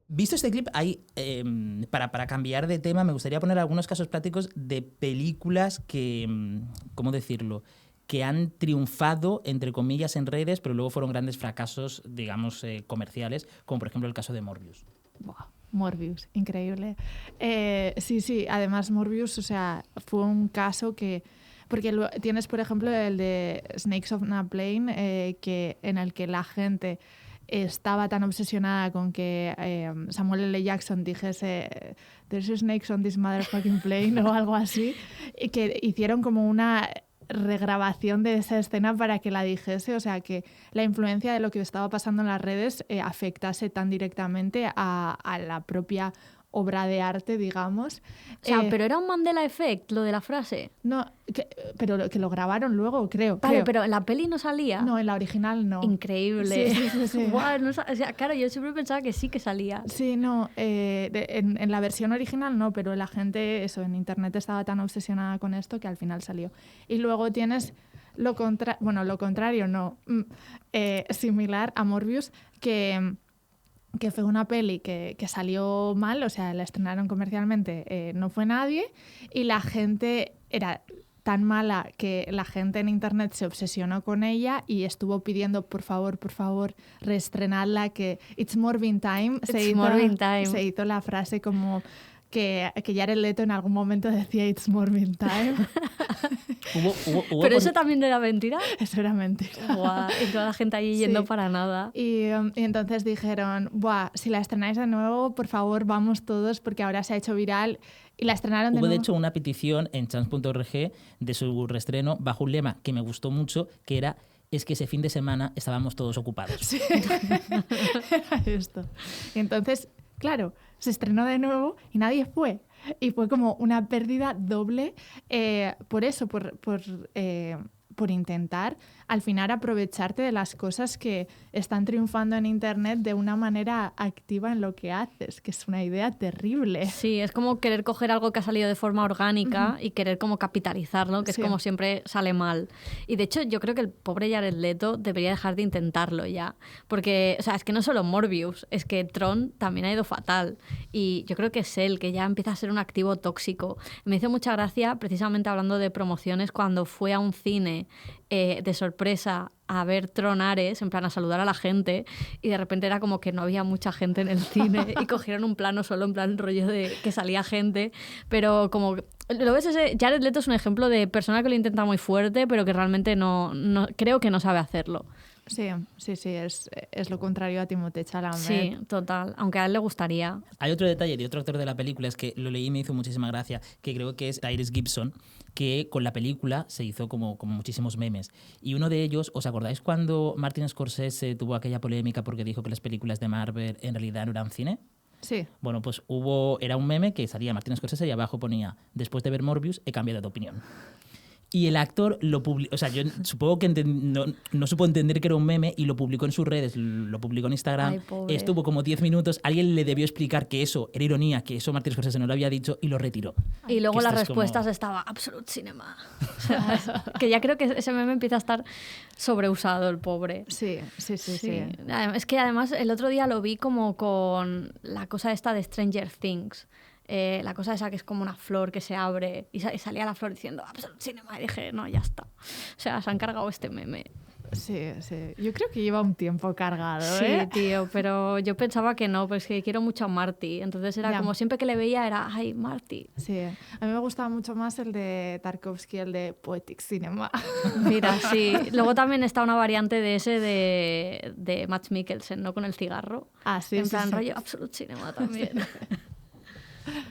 Visto este clip, hay, para cambiar de tema, me gustaría poner algunos casos prácticos de películas que, ¿cómo decirlo?, que han triunfado, entre comillas, en redes, pero luego fueron grandes fracasos, digamos, comerciales, como por ejemplo el caso de Morbius. Buah, Morbius, increíble. Sí, además Morbius, o sea, fue un caso que... Porque tienes, por ejemplo, el de Snakes on a Plane, en el que la gente estaba tan obsesionada con que Samuel L. Jackson dijese "There's snakes on this motherfucking plane" o algo así, y que hicieron como una regrabación de esa escena para que la dijese, o sea que la influencia de lo que estaba pasando en las redes afectase tan directamente a la propia obra de arte, digamos. O sea, pero era un Mandela Effect, lo de la frase. No, pero que lo grabaron luego, creo. Vale, pero en la peli no salía. No, en la original no. Increíble. Sí. Guau, no, o sea, claro, yo siempre pensaba que sí que salía. Sí, no, en la versión original no, pero la gente, eso, en internet estaba tan obsesionada con esto que al final salió. Y luego tienes lo contrario, no, similar a Morbius, que fue una peli que salió mal, o sea, la estrenaron comercialmente, no fue nadie, y la gente era tan mala que la gente en internet se obsesionó con ella y estuvo pidiendo, por favor, reestrenarla, que It's Morbin Time. Se hizo la frase como que Jared Leto en algún momento decía It's Morbin Time. Pero eso también era mentira. Eso era mentira. Guau, y toda la gente allí yendo para nada. Y entonces dijeron, buah, si la estrenáis de nuevo, por favor, vamos todos, porque ahora se ha hecho viral. Y la estrenaron de nuevo. Hubo, de hecho, una petición en chance.org de su reestreno bajo un lema que me gustó mucho, que era: es que ese fin de semana estábamos todos ocupados. Sí. Era esto. Y entonces, claro, se estrenó de nuevo y nadie fue. Y fue como una pérdida doble por eso, por intentar al final aprovecharte de las cosas que están triunfando en internet de una manera activa en lo que haces, que es una idea terrible. Sí, es como querer coger algo que ha salido de forma orgánica y querer como capitalizarlo, que es como siempre sale mal. Y de hecho yo creo que el pobre Jared Leto debería dejar de intentarlo ya, porque, o sea, es que no solo Morbius, es que Tron también ha ido fatal, y yo creo que es él que ya empieza a ser un activo tóxico. Me hizo mucha gracia, precisamente hablando de promociones, cuando fue a un cine de sorpresa a ver Tron Ares, en plan a saludar a la gente, y de repente era como que no había mucha gente en el cine y cogieron un plano solo en plan rollo de que salía gente, pero como lo ves, Jared Leto es un ejemplo de persona que lo intenta muy fuerte pero que realmente no creo que no sabe hacerlo. Sí, es lo contrario a Timothée Chalamet. Sí, total, aunque a él le gustaría. Hay otro detalle de otro actor de la película, es que lo leí y me hizo muchísima gracia, que creo que es Tyrese Gibson, que con la película se hizo como muchísimos memes. Y uno de ellos, ¿os acordáis cuando Martin Scorsese tuvo aquella polémica porque dijo que las películas de Marvel en realidad no eran cine? Sí. Bueno, pues era un meme que salía Martin Scorsese y abajo ponía: después de ver Morbius he cambiado de opinión. Y el actor lo publicó, o sea, yo supongo que no supo entender que era un meme y lo publicó en sus redes, lo publicó en Instagram. Ay, estuvo como 10 minutos, alguien le debió explicar que eso era ironía, que eso Martin Scorsese no lo había dicho, y lo retiró. Y luego las respuestas como... estaba Absolute Cinema. O sea, que ya creo que ese meme empieza a estar sobreusado, el pobre. Sí. Es que además el otro día lo vi como con la cosa esta de Stranger Things. La cosa esa que es como una flor que se abre y salía la flor diciendo Absolute Cinema, y dije, no, ya está. O sea, se han cargado este meme. Sí. Yo creo que lleva un tiempo cargado, Sí, ¿eh? tío, pero yo pensaba que no, pues que quiero mucho a Marty. Entonces era como siempre que le veía era, ay, Marty. Sí, a mí me gustaba mucho más el de Tarkovsky, el de Poetic Cinema. Mira, sí. Luego también está una variante de ese de Mads Mikkelsen, ¿no? Con el cigarro. Ah, sí, en sí, plan sí. rollo Absolute Cinema también.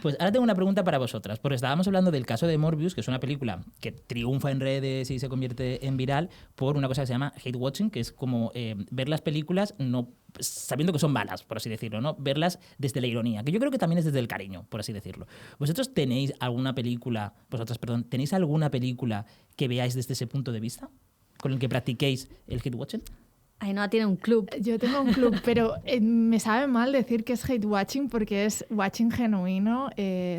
Pues ahora tengo una pregunta para vosotras, porque estábamos hablando del caso de Morbius, que es una película que triunfa en redes y se convierte en viral por una cosa que se llama hate watching, que es como ver las películas no sabiendo que son malas, por así decirlo, ¿no? Verlas desde la ironía, que yo creo que también es desde el cariño, por así decirlo. ¿Tenéis alguna película que veáis desde ese punto de vista? ¿Con el que practiquéis el hate watching? Ainhoa tiene un club. Yo tengo un club, pero me sabe mal decir que es hate watching porque es watching genuino.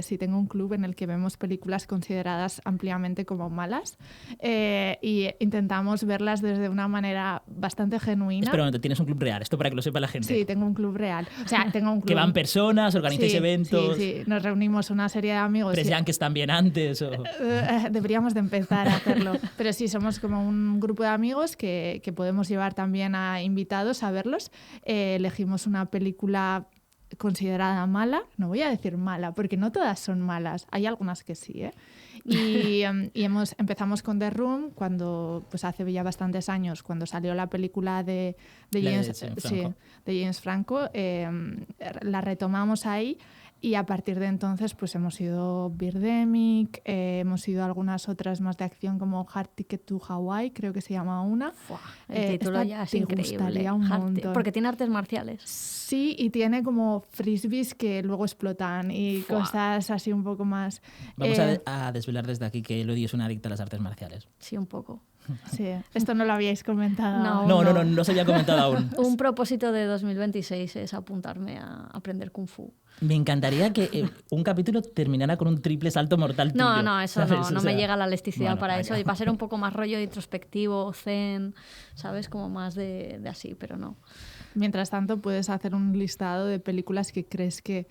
Sí, tengo un club en el que vemos películas consideradas ampliamente como malas y intentamos verlas desde una manera bastante genuina. Espera un momento, tienes un club real, esto para que lo sepa la gente. Sí, tengo un club real. O sea, tengo un club. Que van personas, organizáis eventos. Sí, nos reunimos una serie de amigos. ¿Creían que están bien antes? O... Deberíamos de empezar a hacerlo. Pero sí, somos como un grupo de amigos que podemos llevar también a invitados a verlos. Elegimos una película considerada mala. No voy a decir mala, porque no todas son malas. Hay algunas que sí, ¿eh? Y empezamos con The Room cuando, pues hace ya bastantes años, cuando salió la película de James Franco. La retomamos ahí. Y a partir de entonces pues hemos ido Birdemic, hemos ido algunas otras más de acción como Hard Ticket to Hawaii, creo que se llama una. El título ya es increíble. Un montón. Porque tiene artes marciales. Sí, y tiene como frisbees que luego explotan y cosas así un poco más... Vamos a desvelar desde aquí que Elodie es una adicta a las artes marciales. Sí, un poco. Sí, esto no lo habíais comentado. No se había comentado aún. Un propósito de 2026 es apuntarme a aprender Kung Fu. Me encantaría que un capítulo terminara con un triple salto mortal tuyo. No, eso ¿sabes? no me llega la elasticidad bueno, para venga. eso. Y va a ser un poco más rollo introspectivo, zen, ¿sabes? Como más de así, pero no. Mientras tanto, puedes hacer un listado de películas que crees que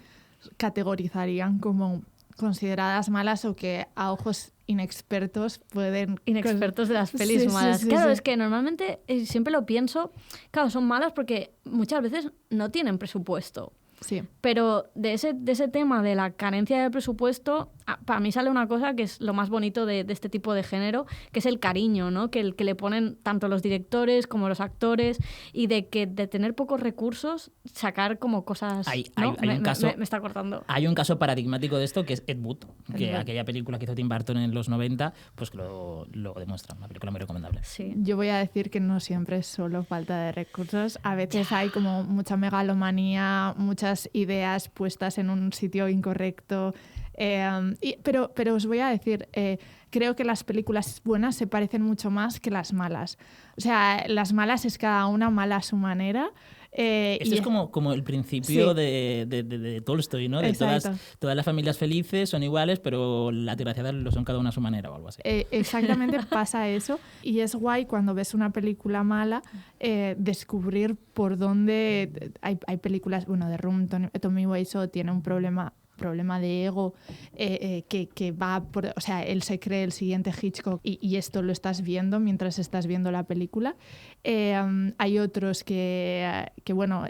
categorizarían como consideradas malas o que a ojos inexpertos pueden... Inexpertos de las pelis malas. Sí, claro, sí. es que normalmente siempre lo pienso, claro, son malas porque muchas veces no tienen presupuesto. Sí. Pero de ese tema de la carencia de presupuesto, para mí sale una cosa que es lo más bonito de este tipo de género, que es el cariño, ¿no? Que le ponen tanto los directores como los actores, y de tener pocos recursos, sacar como cosas... Hay ¿no? un caso... Me está cortando. Hay un caso paradigmático de esto que es Ed Wood, que Wood. aquella película que hizo Tim Burton en los 90, pues lo demuestra. Una película muy recomendable. Sí. Yo voy a decir que no siempre es solo falta de recursos. A veces hay como mucha megalomanía, muchas ideas puestas en un sitio incorrecto. Pero os voy a decir, creo que las películas buenas se parecen mucho más que las malas. O sea, las malas es cada una mala a su manera. Esto es como el principio Sí. de Tolstoy, ¿no? De Exacto. todas las familias felices son iguales, pero las desgraciadas lo son cada una a su manera o algo así. Exactamente pasa eso. Y es guay cuando ves una película mala descubrir por dónde... Hay películas, bueno, de Room, Tommy Wiseau tiene un problema de ego que va por, o sea, él se cree el siguiente Hitchcock y esto lo estás viendo mientras estás viendo la película. Hay otros que bueno,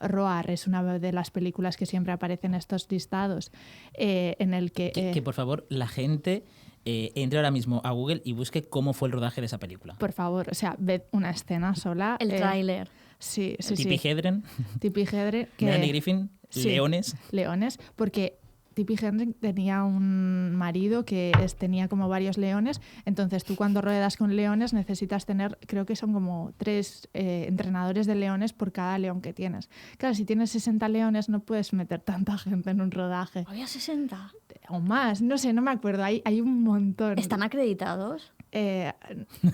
Roar es una de las películas que siempre aparecen en estos listados en el que... Que por favor la gente entre ahora mismo a Google y busque cómo fue el rodaje de esa película. Por favor, o sea, ved una escena sola. El tráiler. Sí. Tippi Hedren, Tippi Hedren. Melanie Griffin, Sí. Leones, porque Tippi Hedren tenía un marido que tenía como varios leones, entonces tú cuando ruedas con leones necesitas tener, creo que son como 3 entrenadores de leones por cada león que tienes. Claro, si tienes 60 leones no puedes meter tanta gente en un rodaje. ¿Había 60? O más, no sé, no me acuerdo, hay un montón. ¿Están acreditados?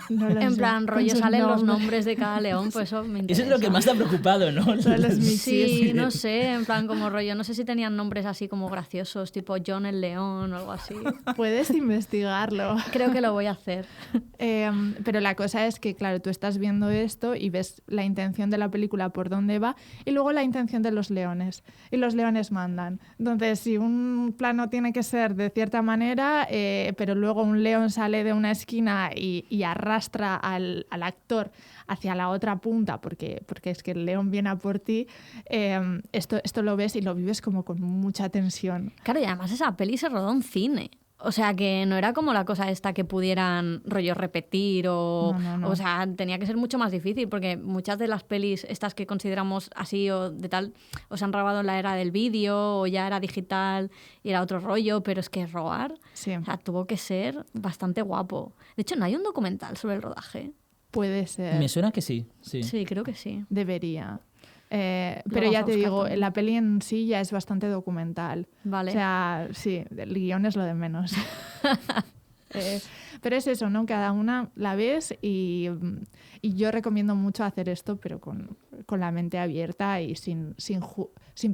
No lo En sé. plan, Con rollo, sus salen los nombres. nombres de cada león, pues eso me interesa. Eso es lo que más te ha preocupado, ¿no? Son los Sí, no sé, en plan como rollo, no sé si tenían nombres así como graciosos, tipo John el León o algo así. Puedes investigarlo. Creo que lo voy a hacer. Pero la cosa es que, claro, tú estás viendo esto y ves la intención de la película por dónde va y luego la intención de los leones. Y los leones mandan. Entonces, si un plano tiene que ser de cierta manera, pero luego un león sale de una esquina y arrastra al actor hacia la otra punta porque es que el león viene a por ti, esto lo ves y lo vives como con mucha tensión. Claro, y además esa peli se rodó en cine. O sea, que no era como la cosa esta que pudieran rollo repetir No. o sea, tenía que ser mucho más difícil porque muchas de las pelis estas que consideramos así o de tal, o se han grabado en la era del vídeo o ya era digital y era otro rollo, pero es que robar, Sí, o sea, tuvo que ser bastante guapo. De hecho, ¿no hay un documental sobre el rodaje? puede ser. Me suena que sí. Sí, creo que sí. Debería. Pero vamos ya a te buscar digo, también. la peli en sí ya es bastante documental. Vale. O sea, sí, el guión es lo de menos. Pero es eso, ¿no? Cada una la ves y yo recomiendo mucho hacer esto, pero con la mente abierta y sin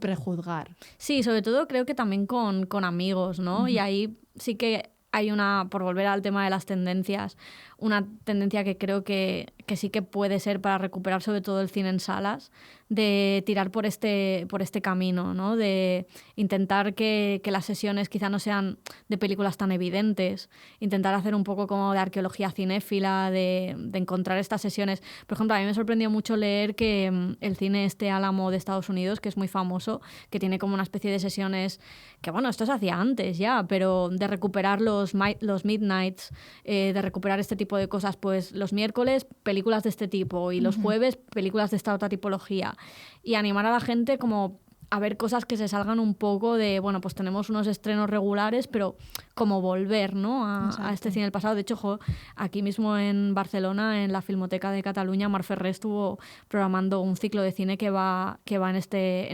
prejuzgar. Sí, sobre todo creo que también con amigos, ¿no? Y ahí sí que hay una, por volver al tema de las tendencias, una tendencia que creo que sí que puede ser para recuperar sobre todo el cine en salas, de tirar por este camino, ¿no? De intentar que las sesiones quizá no sean de películas tan evidentes, intentar hacer un poco como de arqueología cinéfila, de encontrar estas sesiones. Por ejemplo, a mí me sorprendió mucho leer que el cine Álamo de Estados Unidos, que es muy famoso, que tiene como una especie de sesiones que, bueno, esto se hacía antes ya, pero de recuperar los midnights, de recuperar este tipo de cosas, pues los miércoles películas de este tipo y los jueves películas de esta otra tipología, y animar a la gente como a ver cosas que se salgan un poco de, bueno, pues tenemos unos estrenos regulares, pero como volver, ¿no? a este cine del pasado. De hecho, aquí mismo en Barcelona, en la Filmoteca de Cataluña, Mar Ferrer estuvo programando un ciclo de cine que va en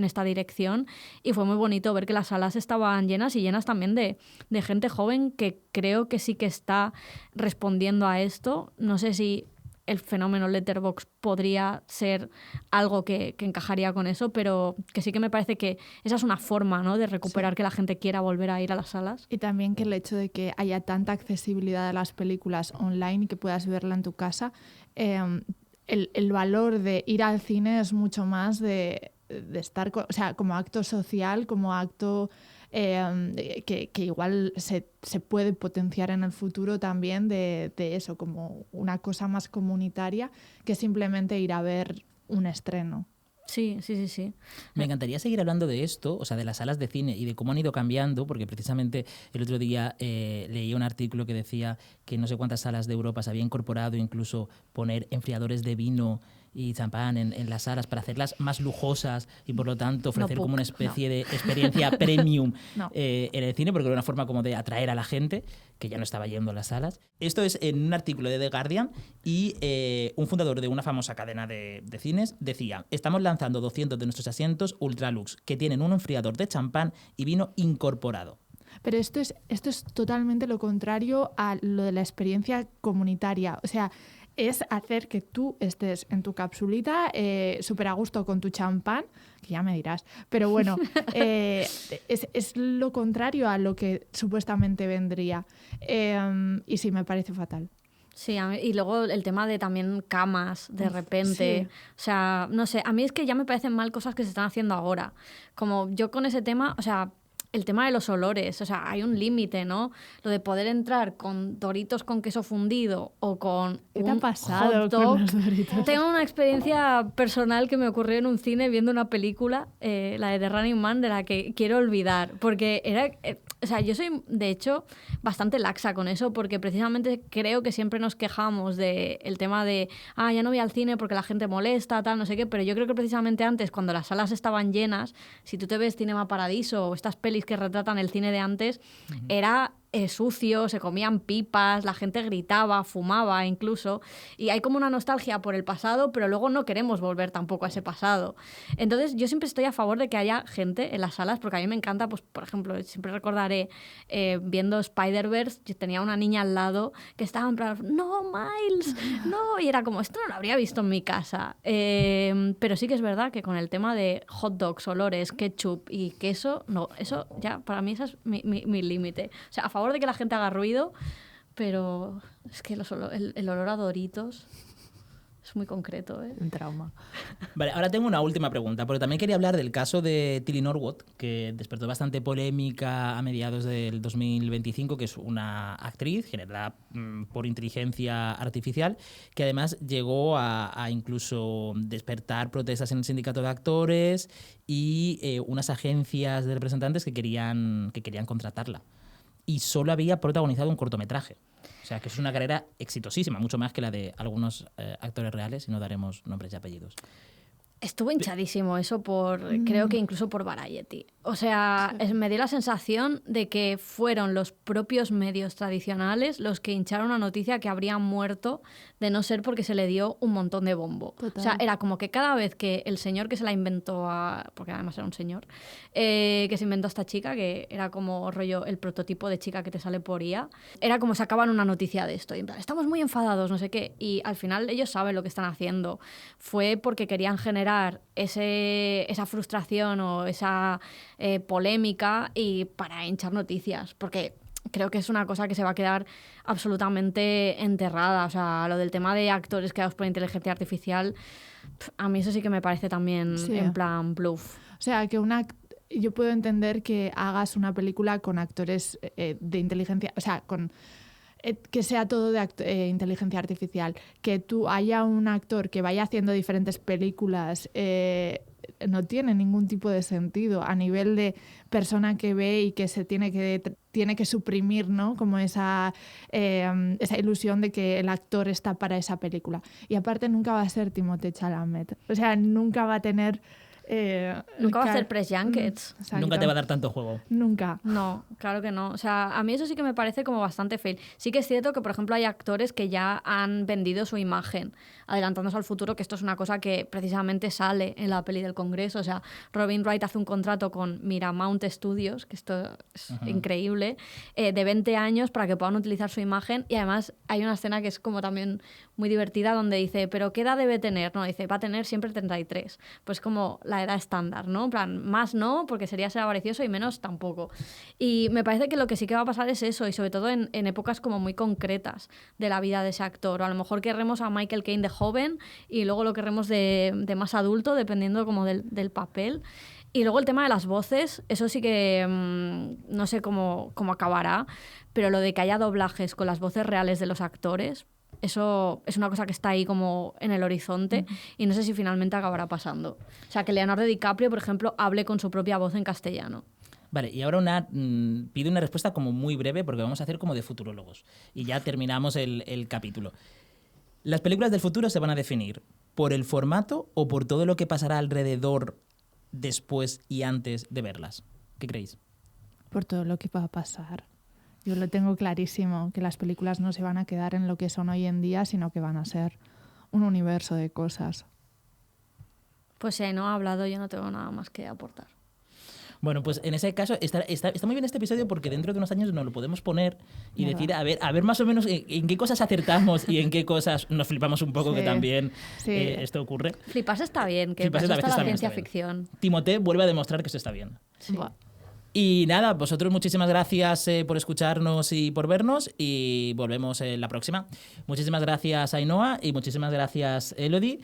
esta dirección, y fue muy bonito ver que las salas estaban llenas y llenas también de gente joven que creo que sí que está respondiendo a esto. No sé si el fenómeno Letterboxd podría ser algo que encajaría con eso, pero que sí que me parece que esa es una forma, ¿no? De recuperar que la gente quiera volver a ir a las salas. Y también que el hecho de que haya tanta accesibilidad a las películas online y que puedas verla en tu casa, el valor de ir al cine es mucho más de estar, o sea, como acto social, como acto que igual se puede potenciar en el futuro también de eso, como una cosa más comunitaria que simplemente ir a ver un estreno. Sí. Me encantaría seguir hablando de esto, o sea, de las salas de cine y de cómo han ido cambiando, porque precisamente el otro día leí un artículo que decía que no sé cuántas salas de Europa se había incorporado incluso poner enfriadores de vino y champán en las salas para hacerlas más lujosas y por lo tanto ofrecer como una especie de experiencia premium en el cine, porque era una forma como de atraer a la gente que ya no estaba yendo a las salas. Esto es en un artículo de The Guardian, y un fundador de una famosa cadena de cines decía: estamos lanzando 200 de nuestros asientos Ultralux que tienen un enfriador de champán y vino incorporado. Pero esto es totalmente lo contrario a lo de la experiencia comunitaria. O sea, es hacer que tú estés en tu capsulita súper a gusto con tu champán, que ya me dirás, pero bueno, es lo contrario a lo que supuestamente vendría. Y sí, me parece fatal. Sí, y luego el tema de también camas, de repente. Sí. O sea, no sé, a mí es que ya me parecen mal cosas que se están haciendo ahora. Como yo con ese tema, o sea, el tema de los olores, o sea, hay un límite, ¿no? Lo de poder entrar con Doritos con queso fundido o con ¿Qué te ha un pasado hot dog. con los Doritos? Tengo una experiencia personal que me ocurrió en un cine viendo una película, la de The Running Man, de la que quiero olvidar, porque era... o sea, yo soy, de hecho, bastante laxa con eso, porque precisamente creo que siempre nos quejamos del tema de ya no voy al cine porque la gente molesta, tal, no sé qué, pero yo creo que precisamente antes, cuando las salas estaban llenas, si tú te ves Cinema Paradiso o estas pelis que retratan el cine de antes, era sucio, se comían pipas, la gente gritaba, fumaba incluso, y hay como una nostalgia por el pasado, pero luego no queremos volver tampoco a ese pasado. Entonces yo siempre estoy a favor de que haya gente en las salas, porque a mí me encanta, pues por ejemplo, siempre recordaré viendo Spider-Verse, yo tenía una niña al lado que estaba en plan, no, Miles, no, y era como, esto no lo habría visto en mi casa. Pero sí que es verdad que con el tema de hot dogs, olores, ketchup y queso, no, eso ya, para mí ese es mi límite. O sea, a favor de que la gente haga ruido, pero es que el olor a Doritos es muy concreto, ¿eh? Un trauma. Vale, ahora tengo una última pregunta, porque también quería hablar del caso de Tilly Norwood, que despertó bastante polémica a mediados del 2025, que es una actriz generada por inteligencia artificial, que además llegó a incluso despertar protestas en el sindicato de actores y unas agencias de representantes que querían contratarla. y solo había protagonizado un cortometraje. O sea, que es una carrera exitosísima, mucho más que la de algunos actores reales, y no daremos nombres y apellidos. Estuvo hinchadísimo eso creo que incluso por Variety. O sea, me dio la sensación de que fueron los propios medios tradicionales los que hincharon una noticia que habría muerto de no ser porque se le dio un montón de bombo. Total. O sea, era como que cada vez que el señor que se la inventó, porque además era un señor, que se inventó a esta chica, que era como rollo el prototipo de chica que te sale por IA, era como sacaban una noticia de esto. Y en plan, estamos muy enfadados, no sé qué. Y al final ellos saben lo que están haciendo. Fue porque querían generar esa frustración o esa polémica y para hinchar noticias, porque creo que es una cosa que se va a quedar absolutamente enterrada. O sea, lo del tema de actores creados por inteligencia artificial, a mí eso sí que me parece también en plan bluff. O sea, que yo puedo entender que hagas una película con actores de inteligencia, o sea, que sea todo de inteligencia artificial, que tú haya un actor que vaya haciendo diferentes películas, no tiene ningún tipo de sentido a nivel de persona que ve y que se tiene que suprimir, ¿no? Como esa ilusión de que el actor está para esa película. Y aparte nunca va a ser Timothée Chalamet, o sea, nunca va a tener... Nunca va a hacer press junkets. Nunca te va a dar tanto juego. Nunca. No, claro que no. O sea, a mí eso sí que me parece como bastante fail. Sí que es cierto que, por ejemplo, hay actores que ya han vendido su imagen, adelantándose al futuro, que esto es una cosa que precisamente sale en la peli del Congreso. O sea, Robin Wright hace un contrato con Miramount Studios, que esto es increíble, de 20 años para que puedan utilizar su imagen. Y además hay una escena que es como también muy divertida donde dice, ¿pero qué edad debe tener? No, dice, va a tener siempre 33. Pues como la edad estándar, ¿no? En plan, más no, porque sería ser avaricioso, y menos tampoco. Y me parece que lo que sí que va a pasar es eso, y sobre todo en épocas como muy concretas de la vida de ese actor. O a lo mejor querremos a Michael Caine de joven y luego lo querremos de más adulto, dependiendo como del papel. Y luego el tema de las voces, eso sí que no sé cómo acabará, pero lo de que haya doblajes con las voces reales de los actores, eso es una cosa que está ahí como en el horizonte y no sé si finalmente acabará pasando. O sea, que Leonardo DiCaprio, por ejemplo, hable con su propia voz en castellano. Vale, y ahora pido una respuesta como muy breve porque vamos a hacer como de futurólogos. Y ya terminamos el capítulo. ¿Las películas del futuro se van a definir por el formato o por todo lo que pasará alrededor, después y antes de verlas? ¿Qué creéis? Por todo lo que va a pasar. Yo lo tengo clarísimo, que las películas no se van a quedar en lo que son hoy en día, sino que van a ser un universo de cosas. Pues si no ha hablado, yo no tengo nada más que aportar. Bueno, pues en ese caso está muy bien este episodio porque dentro de unos años nos lo podemos poner y decir, a ver más o menos en qué cosas acertamos y en qué cosas nos flipamos un poco, que también esto ocurre. Fliparse está bien, que Fliparse para eso está la ciencia está bien. ficción. Timothée vuelve a demostrar que esto está bien. Sí. Y nada, vosotros muchísimas gracias por escucharnos y por vernos, y volvemos la próxima. Muchísimas gracias, Ainhoa, y muchísimas gracias, Elodie.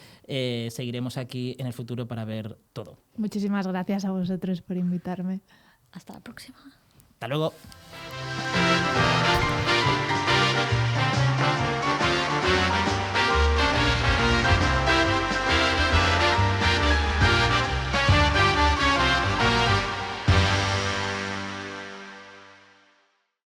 Seguiremos aquí en el futuro para ver todo. Muchísimas gracias a vosotros por invitarme. Hasta la próxima. Hasta luego.